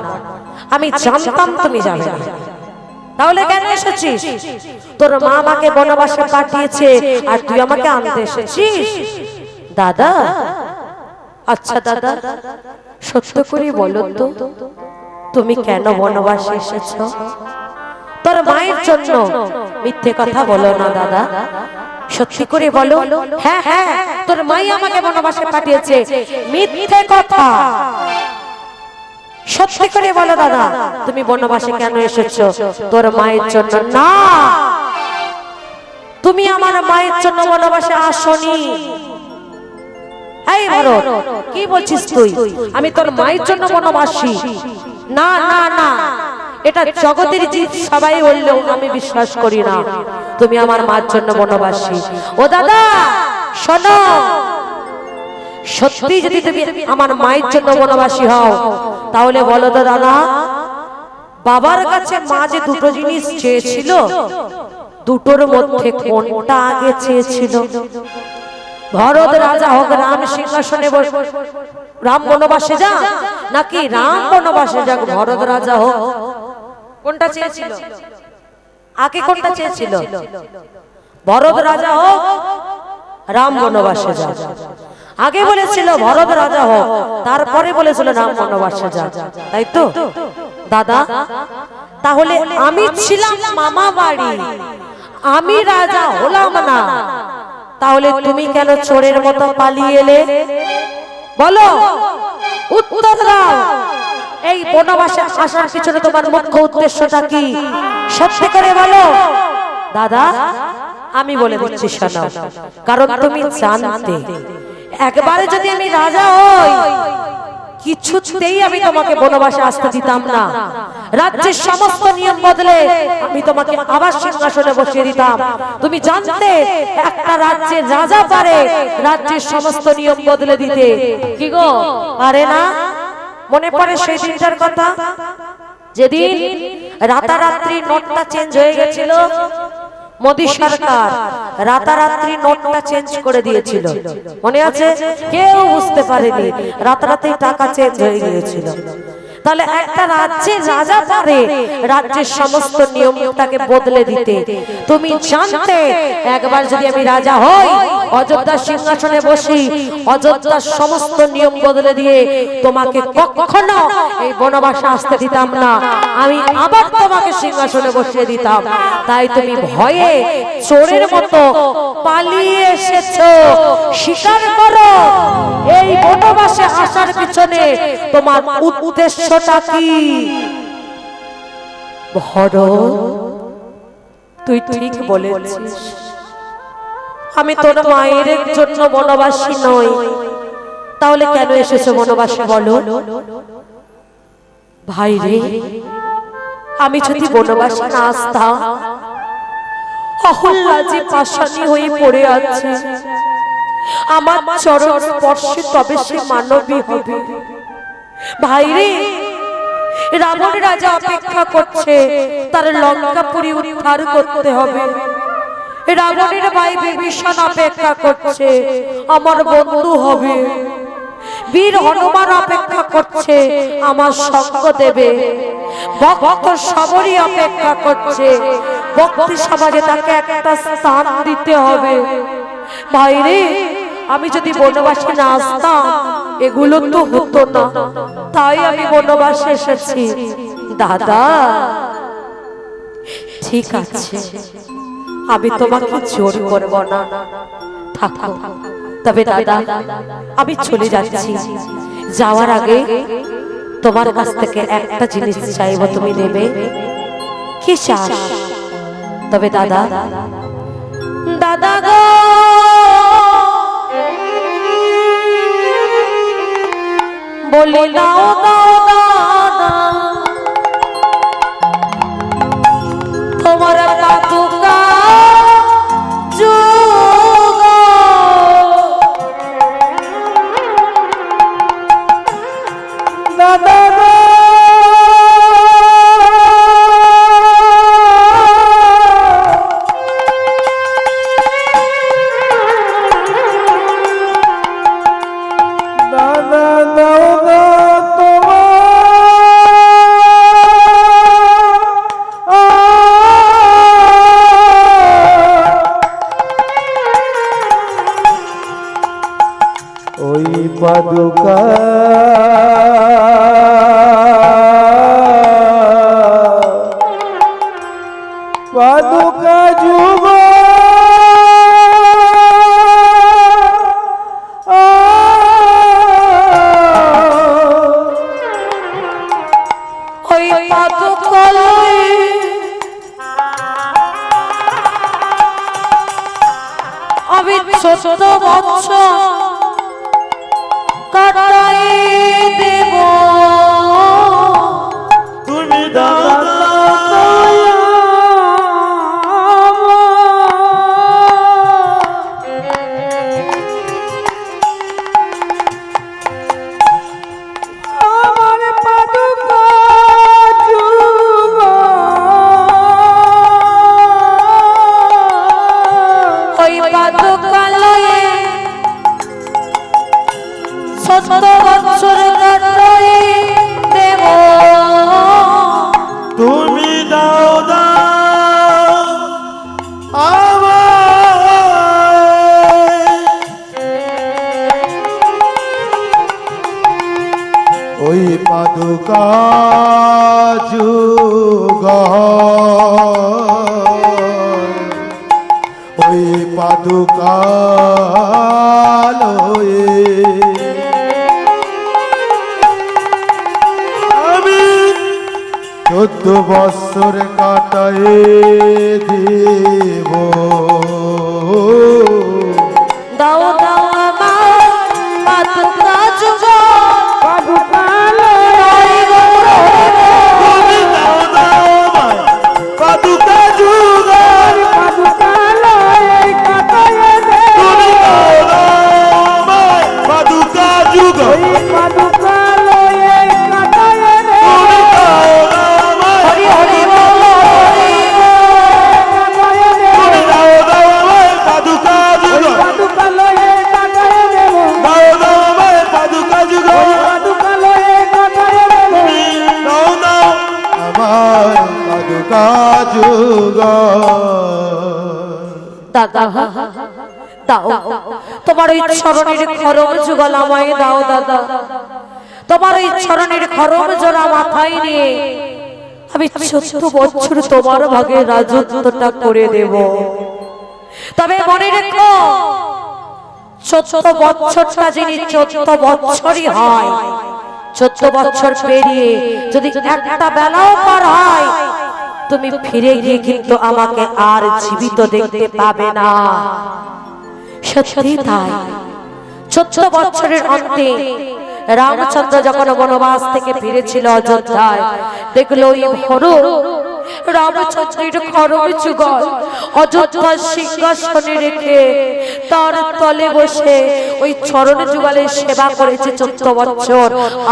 আমি জানতাম তুমি যাবে না। তাহলে কেন এসেছিস? তোর মা আমাকে বনবাসে পাঠিয়েছে আর তুই আমাকে আনতে এসেছিস। দাদা আচ্ছা দাদা, সত্য করে বলো তো তুমি কেন বনবাসে এসেছো? তোর মায়ের জন্য? মিথ্যে কথা বলো না দাদা, সত্যি করে বলো। হ্যাঁ হ্যাঁ, তোর মাই আমাকে বনবাসে পাঠিয়েছে। মিথ্যে কথা, সত্যি করে বলো দাদা, তুমি বনবাসে কেন এসেছো? তোর মায়ের জন্য না, তুমি আমার মায়ের জন্য বনবাসে আসনি। এই ভরত কি বলছিস তুই? আমি তোর মায়ের জন্য বনবাসী? না না না, এটা জগতের জীব সবাই বললেও আমি বিশ্বাস করি না তুমি আমার মার জন্য বনবাসী। ও দাদা শোনো, সত্যি যদি তুমি আমার মায়ের জন্য বনবাসী হও তাহলে বলো তো দাদা, বাবার কাছে মা যে দুটো জিনিস চেয়েছিল দুটোর মধ্যে কোনটা আগে চেয়েছিল? ভরত রাজা হোক, রাম সিংহাসনে বস, রাম বনবাসে যা, নাকি রাম বনবাসে যাক ভরত রাজা হোক? কোনটা চেয়েছিল আগে? কোনটা চেয়েছিল? ভরত রাজা হোক, রাম বনবাসে যা। আগে বলেছিল ভরত রাজা হোক, তারপরে বলেছিল রাম বনবাসে যা, তাই তো? দাদা তাহলে আমি ছিলাম মামা বাড়ি, আমি রাজা হলাম না, তাহলে তুমি কেন চোরের মতো পালিয়ে এলে? বলো, উত্তর দাও। এই বনবাসে আসার পিছনে তোমার মুখ্য উদ্দেশ্যটা কি? সত্যি করে বলো। দাদা আমি বলে দিচ্ছি শোনো, কারণ তুমি জানতে একবারে যদি আমি রাজা হই কিছুতেই আমি তোমাকে বনবাসে আসতে দিতাম না। রাজ্যের সমস্ত নিয়ম বদলে আমি তোমাকে আবার সিংহাসনে বসিয়ে দিতাম। তুমি জানতে একটা রাজ্যের রাজা পারে রাজ্যের সমস্ত নিয়ম বদলে দিতে, কি গো পারে না? মনে পড়ে সেই দিনটার কথা, যেদিন রাতারাত্রি নোটটা চেঞ্জ হয়ে গেছিল। মোদী সরকার রাতারাত্রি নোটটা চেঞ্জ করে দিয়েছিল, মনে আছে? কেউ বুঝতে পারেনি, রাতারাতি টাকা চেঞ্জ হয়ে গিয়েছিল। তাহলে একটা রাজ্যের রাজা পারে রাজ্যের সমস্ত নিয়মটাকে বদলে দিতে। তুমি জানতে একবার যদি আমি রাজা হই, অযোধ্যার সিংহাসনে বসি, অযোধ্যার সমস্ত নিয়ম বদলে দিয়ে তোমাকে কখনো এই বনবাসে আসতে দিতাম না, আমি আবার তোমাকে সিংহাসনে বসিয়ে দিতাম। তাই তুমি ভয়ে চোরের মতো পালিয়ে এসেছো। স্বীকার করো, এই বনবাসে আসার পিছনে তোমার উদ্দেশ্যটা কি? ভরত তুই ঠিক বলেছিস, আমি তোর মায়ের জন্য বনবাসী নই। তাহলে কেন এসেছো বনবাসে বলো? ভাই রে, আমি যদি বনবাসে না আসতাম অহল্যা যে পাষাণী হয়ে পড়ে আছে, আমার চরণ স্পর্শে তবে সে মানবী হবে। ভাই রে, রাবণ রাজা অপেক্ষা করছে, তার লঙ্কাপুরী উদ্ধার করতে হবে। রাবণের ভাই বিভীষণ অপেক্ষা করছে, আমার বন্ধু হবে। বীর হনুমান অপেক্ষা করছে, আমার সঙ্গ দেবে। ভক্ত সবরই অপেক্ষা করছে, ভক্তি সমাজে তাকে একটা স্থান দিতে হবে। ভাই রে, আমি যদি বনবাসে না আসতাম এগুলো তো হতো না, তাই আমি বনবাসে এসেছি। দাদা ঠিক আছে, আমি তোমাকে জোর করব না, থাকো। তবে দাদা আমি চলে যাচ্ছি, যাওয়ার আগে তোমার কাছ থেকে একটা জিনিস চাইবো, তুমি দেবে কি চাস? তবে দাদা, দাদা গো বলে দাও দাও দাও ওই পাদুকা পাদুকা যুগ ওই পাদুকালয় আমি 14 বছর কাটাই দেব তুমি দাদা ওই পাদুকালয়ে 17 বছর কাটাই দেব তুমি দাও দাও আমায় ওই পাদুকা যুগ ওই পাদুকা লয়ে আমি 14 বছর কাটায় দিব দাও দাও আমার পাদুকা যুগ তুমি দাও দাও আমায় পাদুকা যুগ তুমি দাও দাও আমায় পাদুকা যুগ তুমি দাও দাও আমায় হরি হরি বল তুমি দাও দাও আমায় পাদুকা যুগ দাও দাও আমায় পাদুকা যুগ তুমি দাও দাও আমায় পাদুকা যুগ দাদা দাও তোমার ওই চরণের খরম যুগল আমায় দাও দাদা তোমার ওই চরণের খরম জোড়া মাথায় নিয়ে আমি 14 বছর তোমার ভাগে রাজত্বটা করে দেব তবে মনে রেখো 14 বছরটা যিনি 14 বছরই হয় 14 বছর পেরিয়ে যদি একটা বেলাও পার হয় তুমি ফিরে গিয়ে কিন্তু আমাকে আর জীবিত দেখতে পাবে না সত্যি তাই 14 বছরের অন্তে রামচন্দ্র যখন বনবাস থেকে ফিরেছিল অযোধ্যায় দেখলো এই হরু রামচন্দ্রের খড়ম যুগল অযোধ্যার সিংহাসনে রেখে তার তলে বসে ওই চরণ যুগলের সেবা করেছে 14 বছর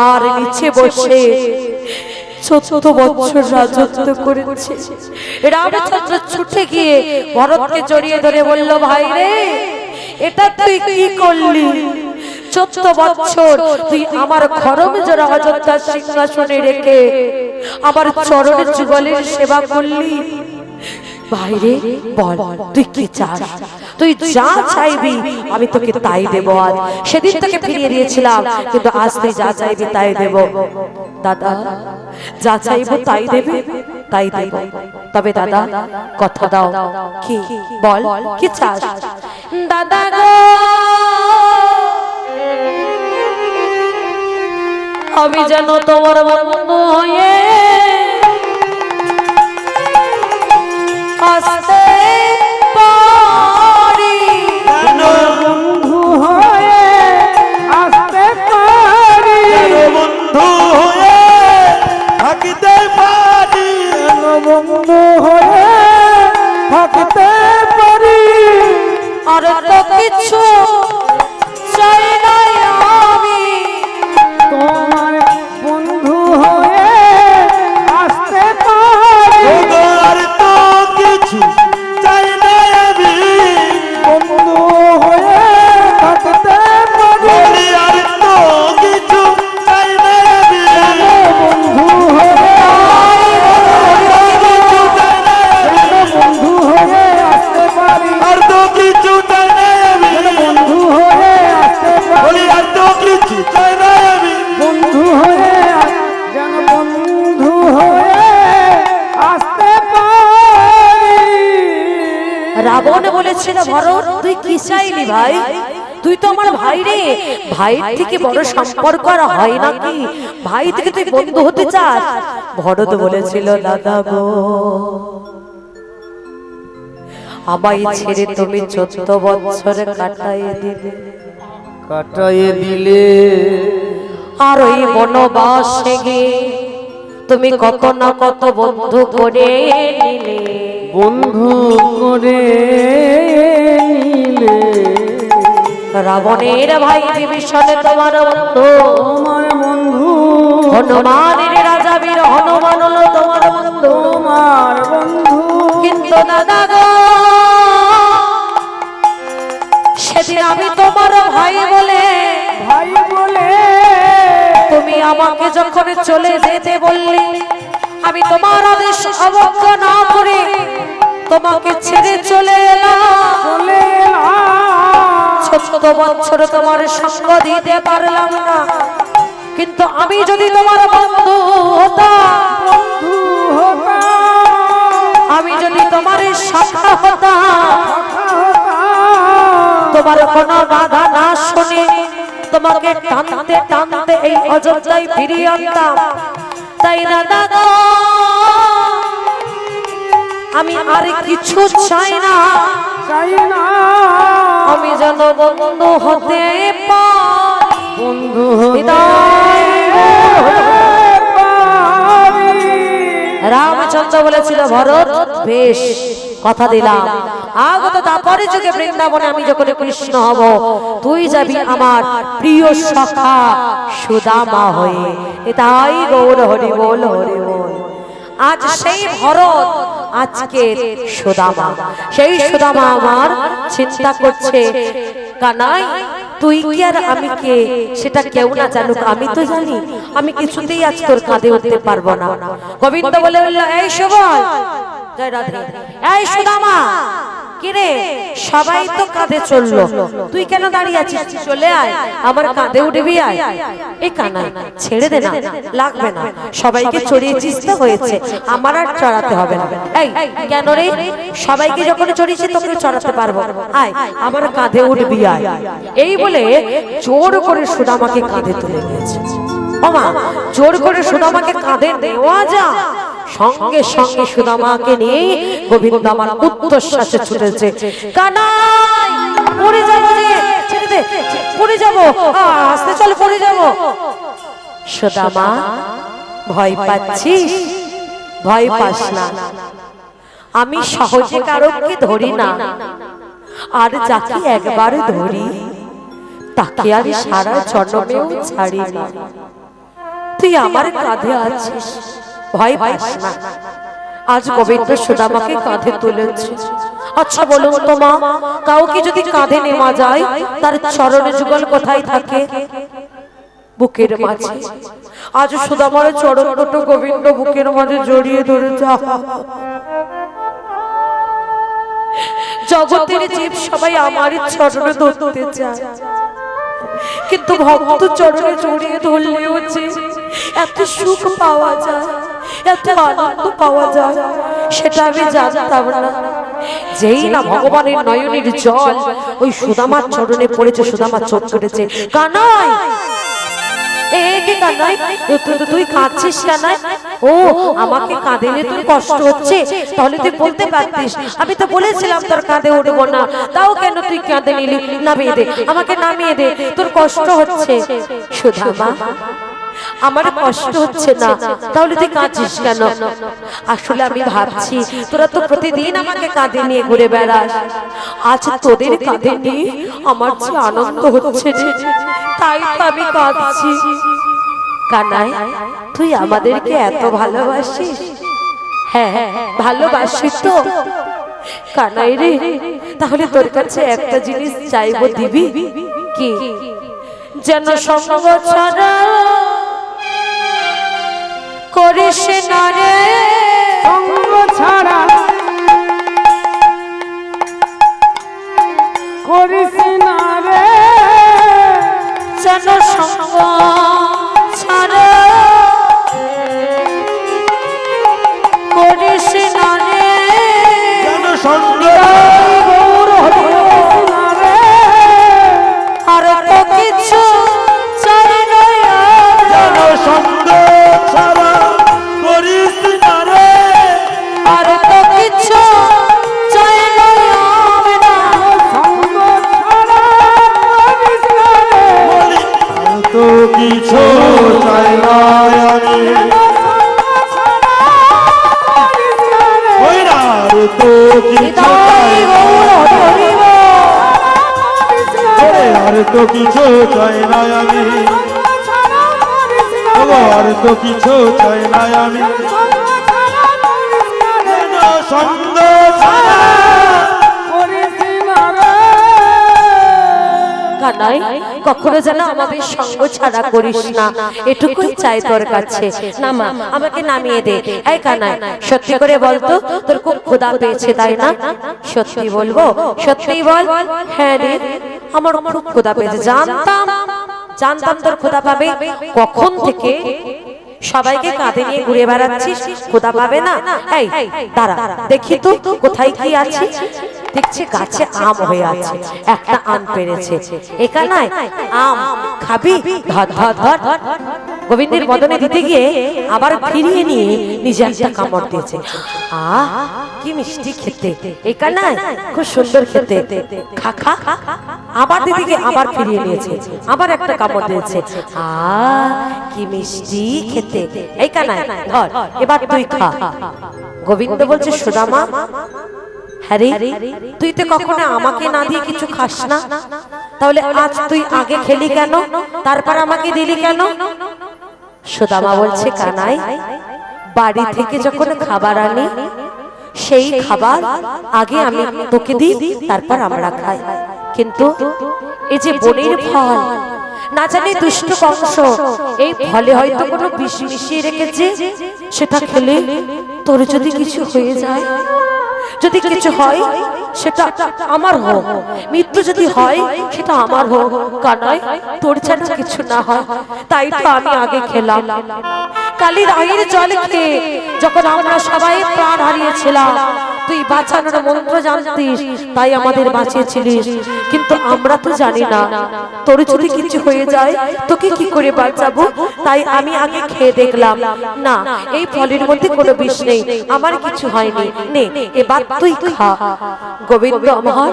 আর নিচে বসে 14 বছর রাজত্ব করেছে রামচন্দ্র ছুটে গিয়ে ভরতকে জড়িয়ে ধরে বলল ভাই রে এটা তুই কি করলি 14 বছর তুই আমার খড়ম জোড়া অযোধ্যার সিংহাসনে রেখে আমার চরণ যুগলের সেবা করলি ভাইরে বল তুই কি চাস তুই যা চাইবি আমি তোকে তাই দেব আজ সেদিন তোকে ফিরিয়ে দিয়েছিলাম কিন্তু আজ তুই যা চাইবি তাই দেব দাদা যা চাইবো তাই দেবে তাই দেব তবে দাদা কথা দাও কি বল কি চাস দাদা গো আমি যেন তোমার বন্ধু হয়ে আসতে পারি বন্ধু হয়ে আসতে পারি বন্ধু হয়ে থাকিতে পারি বন্ধু হয়ে থাকতে পারি আর তো কিছু চাই না আমি তোমার বন্ধু বলেছিল ভরত তুই কি চাইলি ভাই, তুই তো আমার ভাই রে, ভাই থেকে বড় সম্পর্ক আর হয় নাকি, ভাই থেকে তুই বন্ধু হতে চাস? ভরত বলেছিল দাদা গো, আমায় ছেড়ে তুমি 14 বছর কাটাইয়ে দিলে আর ওই বনবাসে গিয়ে তুমি কত না কত বন্ধু করে নিলে, বন্ধু করে নিলে। রাবণের ভাই বিভীষণ তোমার বন্ধু, তোমার বন্ধু। হনুমানের রাজা বীর হনুমান হলো তোমার বন্ধু, তোমার বন্ধু। কিন্তু দাদা গো, সেদিন আমি তোমার ভাই বলে তুমি আমাকে যখন চলে যেতে বললে, আমি তোমার আদেশ অবজ্ঞা না করে তোমাকে ছেড়ে চলে এলাম। 14 বছর তোমার সঙ্গ দিতে পারলাম না, কিন্তু আমি যদি তোমার বন্ধু হতাম, আমি যদি তোমার শাখা হতাম, তোমার কোনো বাধা না শুনে তোমাকে টানতে টানতে এই অযোধ্যায় ফিরিয়ে আনতাম। তাই না দাদা, আমি আর কিছু চাই না, আমি যেন বন্ধু হতে পারি, বন্ধু রামচন্দ্র বলেছিল ভরত বেশ কথা দিলাম, আগত তারপরে যুগে বৃন্দাবনে আমি যখন কৃষ্ণ হব, তুই যাবি আমার প্রিয় সখা সুদামা হয়ে। এটাই গৌর হরি বল হরি বল। আজ সেই ভরত, আজকে সুদামা, সেই সুদামা আমার চিন্তা করছে, কানাই তুই কি আর আমি কে সেটা কেউ না জানুক, আমি তো জানি, আমি কিছুতেই আজ তোর কাঁধে উঠতে পারবো না। গোবিন্দ বলে বলল, এই সুবল, জয় রাধে, এই সুদামা, কিরে সবাই তো কাঁধে চললো, তুই কেন দাঁড়িয়ে আছিস? চলে আয়, আমার কাঁধে উঠবি আয়। এই কানাই ছেড়ে দে না, লাগবে না, সবাইকে চড়িয়েছিস তো হয়েছে, আমার আর চড়াতে হবে না। এই কেন রে, সবাইকে যখন চড়িয়েছি তোকে চড়াতে পারবো, আয় আমার কাঁধে উঠবি আয়। এই বলে জোর করে সুদামাকে কাঁধে তুলে নিয়েছে। ওমা, জোর করে সুদামাকে কাঁধে নেওয়া যা, সঙ্গে সঙ্গে সুদামাকে নিয়ে গোবিন্দ আমার উত্তরশ্বাসে ছুটেছে। কানাই পড়ে যাবো রে, ছেড়ে দে, পড়ে যাবো, আস্তে চল, পড়ে যাবো। সুদামা ভয় পাচ্ছিস? ভয় পাস না, আমি সহজে কারোকে ধরি না, আর যাকে একবার ধরি তাকে আমি সারা জন্মেও ছাড়ি না। তুই আমার কাঁধে আছিস, ভয় পাস না। আজ গোবিন্দ সুদামাকে কাঁধে তুলেছে। আচ্ছা বলুন তো মা, কাউকে যদি কাঁধে নেওয়া যায় তার চরণ যুগল কোথায় থাকে? বুকের মাঝে। আজ সুদামার চরণ দুটো গোবিন্দ বুকের মাঝে জড়িয়ে ধরেছে। জগতের জীব সবাই আমার চরণে ধরতে চায়, কিন্তু ভক্ত চরণে জড়িয়ে ধরলেও যে এত সুখ পাওয়া যায়, এত আনন্দ পাওয়া যায়, সেটা আমি জানতাম না। যেই না ভগবানের নয়নের জল ওই সুদামার চরণে পড়েছে, সুদামার চোখ কেটেছে। কানাই, তুই কাঁদছিস কানাই? ও, আমাকে কাঁদে নিয়ে তোর কষ্ট হচ্ছে, তাহলে তুই বলতে পারতিস, আমি তো বলেছিলাম তোর কাঁধে উঠবো না, তাও কেন তুই কাঁদে নিলি? নামিয়ে দে, আমাকে নামিয়ে দে, তোর কষ্ট হচ্ছে। সুদামা, আমার কষ্ট হচ্ছে না, তাহলে তুই কাঁদছিস কেন? আসলে আমি ভাবছি তোরা তো প্রতিদিন আমাকে কাঁধে নিয়ে ঘুরে বেড়াস, আজ তোদের কাঁধে নিয়ে আমার যে আনন্দ হচ্ছে, তাই তো আমি কাঁদছি। কানাই, তুই আমাদেরকে এত ভালোবাসিস? হ্যাঁ ভালোবাসি তো। কানাই রে, তাহলে তোর কাছে একটা জিনিস চাইবো, দিবি? কি? যেন সঙ্গ ছাড়া করিস না রে, সঙ্গ ছাড়া করিস না রে, যেন সঙ্গ ছাড়া করিস না রে, যেন সঙ্গ কিছু চাই না। আর তো কিছু চাই না আমি, আর তো কিছু চাই না আমি, সঙ্গ ছাড়া। কানাই কখনো যেন আমাদের সঙ্গ ছাড়া করিস না, এটুকুই চাই তোর কাছে। নামা, আমাকে নামিয়ে দে। এই কানাই, সত্যি করে বলতো তোর খুব ক্ষুধা পেয়েছে তাই না? সত্যি বলবো? সত্যি বল। হ্যাঁ রে, আমার খুব ক্ষুধা পেয়েছে। জানতাম জানতাম তোর ক্ষুধা পাবে। কখন থেকে সবাইকে কাঁধে নিয়ে ঘুরে বেড়াচ্ছিস, ক্ষুধা পাবে না? এই দাঁড়া, দেখি তো কোথায় কি আছে। দেখছি গাছে আম হয়ে আছে, একটা আম পেরেছে। এখানে আম খাবি? ধর ধর ধর। গোবিন্দের বদনে দিতে গিয়ে আবার ফিরিয়ে নিয়ে নিজে একটা কামড় দিয়েছে। আহ, কি মিষ্টি খেতে! এখানে খুব সুন্দর খেতে, খা খা। আবার দিতে গিয়ে আবার ফিরিয়ে নিয়েছে, আবার একটা কামড় দিয়েছে। আহ, কি মিষ্টি খেতে! এইখানে ধর, এবার তুই খা। গোবিন্দ বলছে, সুদামা, হ্যাঁ রে, তুই তো কখনো আমাকে না দিয়ে কিছু খাস না, তাহলে আজ তুই আগে খেলি কেন, তারপর আমাকে দিলি কেন? সুদামা বলছে, কানাই, বাড়ি থেকে যখন খাবার আনি সেই খাবার আগে আমি তোকে দিই, তারপর আমরা খাই। কিন্তু এই যে বনের ফল, না জানি দুষ্ট কংস এই ফলে হয়তো কোনো বিষ মিশিয়ে রেখেছে, সেটা খেলে তোর যদি কিছু হয়ে যায়, যদি কিছু হয় সেটা আমার হোক, মৃত্যু যদি হয় সেটা আমার হোক। কানাই, তোর যেন কিছু না হয়, তাই তো আমি আগে খেলাম। কালীর আইয়ের জল খেয়ে যখন আমরা সবাই প্রাণ হারিয়েছিলাম, তুই বাঁচানোর মন্ত্র জানতিস, তাই আমাদের বাঁচিয়েছিলিস। কিন্তু আমরা তো জানি না তোর যদি কিছু হয়ে যায় তোকে কি করে বাঁচাবো, তাই আমি আগে খেয়ে দেখলাম, না, এই ফলের মধ্যে কোনো বিষ নেই, আমার কিছু হয়নি। নে, এবার তুই খা। গোবিন্দ আমার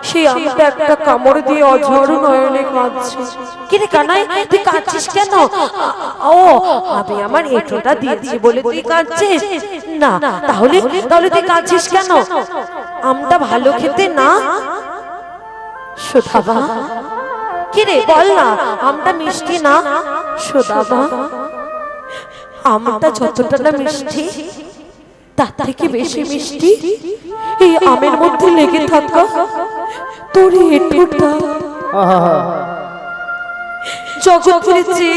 সেই আমটা একটা কামড় দিয়ে অঝর নয়নে কাঁদছে। কি রে কানাই, তুই কাঁদছিস কেন? ও, আমি আমার এঁটোটা দিয়েছি বলে তুই কাঁদছিস? না, তাহলে তাহলে তুই কাঁদছিস কেন? আমটা ভালো খেতে না? সুদামা, কি রে বল না, আমটা মিষ্টি না? সুদামা, আমটা যতটা না মিষ্টি, তার থেকে বেশি মিষ্টি এই আমের মধ্যে লেগে থাকা তোর এঁটোটা। জগতের যে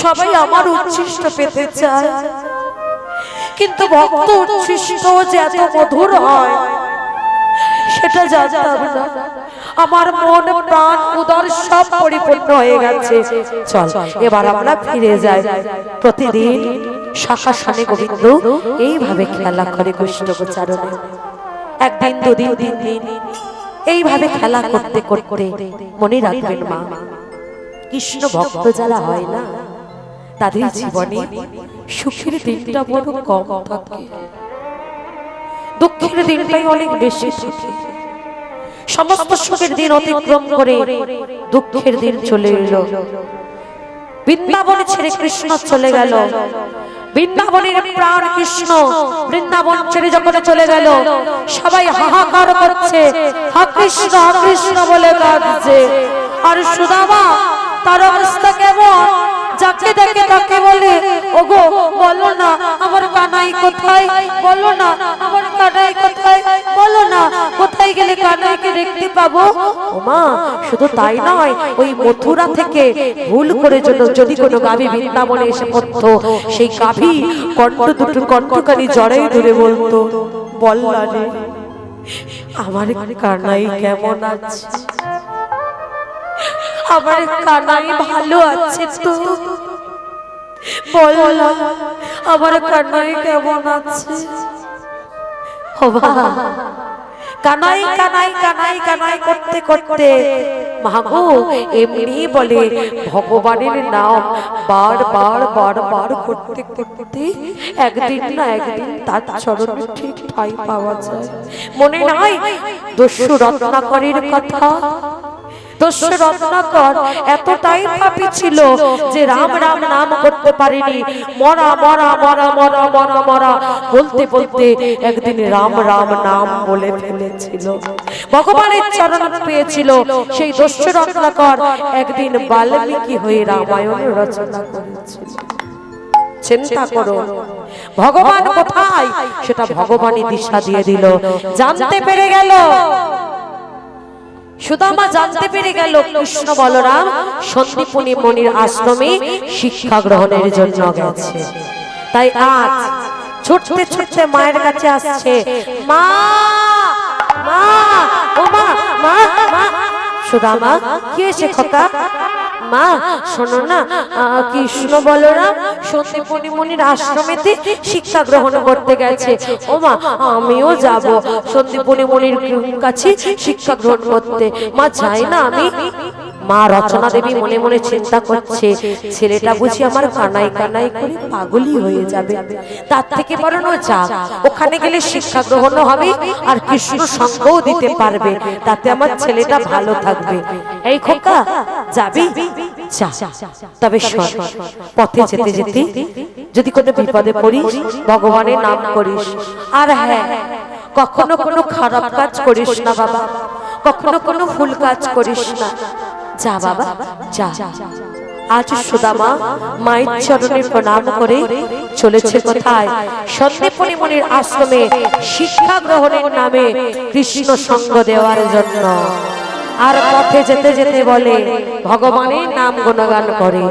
সবাই আমার উচ্ছিষ্ট পেতে চায়, কিন্তু ভক্ত উচ্ছিষ্ট যে এত মধুর হয় সেটা জানতাম না। আমার মন প্রাণ উদর সব পরিপূর্ণ হয়ে গেছে। চল এবার আমরা ফিরে যাই। প্রতিদিন শাখা শানে গোবিন্দ এইভাবে খেলা করে কৃষ্ণ গোচারণে। একদিন, দুদিন, তিন দিন এইভাবে খেলা করতে করতে, মনে রাখবেন মা, কৃষ্ণ ভক্ত যারা হয় না তাদের জীবনে সুখের দিনটা বড় কম থাকে, দুঃখের দিনটাই অনেক বেশি থাকে। সমস্ত সুখের দিন অতিক্রম করে দুঃখের দিন চলে এলো। বৃন্দাবনে ছেড়ে কৃষ্ণ চলে গেল। বৃন্দাবনের প্রাণ কৃষ্ণ বৃন্দাবন ছেড়ে যখন চলে গেল, সবাই হাহাকার করছে, হা কৃষ্ণ হা কৃষ্ণ বলে কাঁদছে। আর সুদামা, তার অবস্থা কেমন? যাকে দেখে তাকে বলে, ওগো বলো না আমার কানাই কোথায়, বলো না আমার কানাই কোথায়, বলো না কোথায় গেলে কানাইকে দেখতে পাবো। ওমা, শুধু তাই নয়, ওই মথুরা থেকে ভুল করে যদি কোনো গাভী বৃন্দাবনে এসে পড়তো, সেই গাভী কণ্ঠ দুটো কণ্ঠকারী জড়াই ধরে বলতো, বললা রে আমার কানাই কেমন আছে, আমার কানাই ভালো আছে তো, বল না আমার কানাই কেমন আছে। কানাই কানাই কানাই কানাই করতে করতে মাগো এমনি বলে ভগবানের নাম বারবার বারবার করতে করতে একদিন না একদিন তার চরণে ঠিক ঠাঁই পাওয়া যায়। মনে নাই দস্যু রত্নাকরের কথা? দস্যু রত্নাকর এতটাই পাপী ছিল যে রাম রাম নাম করতে পারেনি, মরা মরা মরা মরা মরা মরা বলতে বলতে একদিন রাম রাম নাম বলে ফেলেছিল। ভগবানের চরণ পেয়েছিল। সেই দস্যু রত্নাকর একদিন বাল্মীকি হয়ে রামায়ণ রচনা করেছিল। চিন্তা করো ভগবান কোথায়, সেটা ভগবানই দিশা দিয়ে দিল। জানতে পেরে গেল, সুদামা জানতে পেরে গেল কৃষ্ণ বলরাম সন্দীপনী মুনির আশ্রমে শিক্ষা গ্রহণের জন্য গেছে। তাই আজ ছুটতে ছুটতে মায়ের কাছে আসছে। মা মা ও মা মা মা। সুদামা কি হয়েছে খোকা? মা শোনো না, কৃষ্ণ বলরাম সন্দীপনী মুনির আশ্রমেতে শিক্ষা গ্রহণ করতে গেছে। ও মা আমিও যাব সন্দীপনী মুনির কাছে শিক্ষা গ্রহণ করতে। মা যাই না আমি? মা রচনা দেবী মনে মনে চিন্তা করছে, ছেলেটা বুঝি আমার কানাই কানাই করে পাগলই হয়ে যাবে, তার থেকে বরং যা, ওখানে গেলে শিক্ষা গ্রহণও হবে আর কৃষ্ণ সঙ্গও দিতে পারবে, তাতে আমার ছেলেটা ভালো থাকবে। এই খোকা যাবি? যা। তবে শোন, পথে যেতে যেতে যদি কোনো বিপদে পড়িস ভগবানের নাম করিস। আর হ্যাঁ, কখনো কোনো খারাপ কাজ করিস না বাবা, কখনো কোনো ভুল কাজ করিস না। যা বাবা যা। আজ সুদামা মায়ের চরণে প্রণাম করে চলেছে কোথায়? সন্দীপনী মুনির আশ্রমে শিক্ষা গ্রহণের নামে কৃষ্ণ সঙ্গ দেওয়ার জন্য। আর পথে যেতে যেতে বলে ভগবানের নাম গুণগান করে।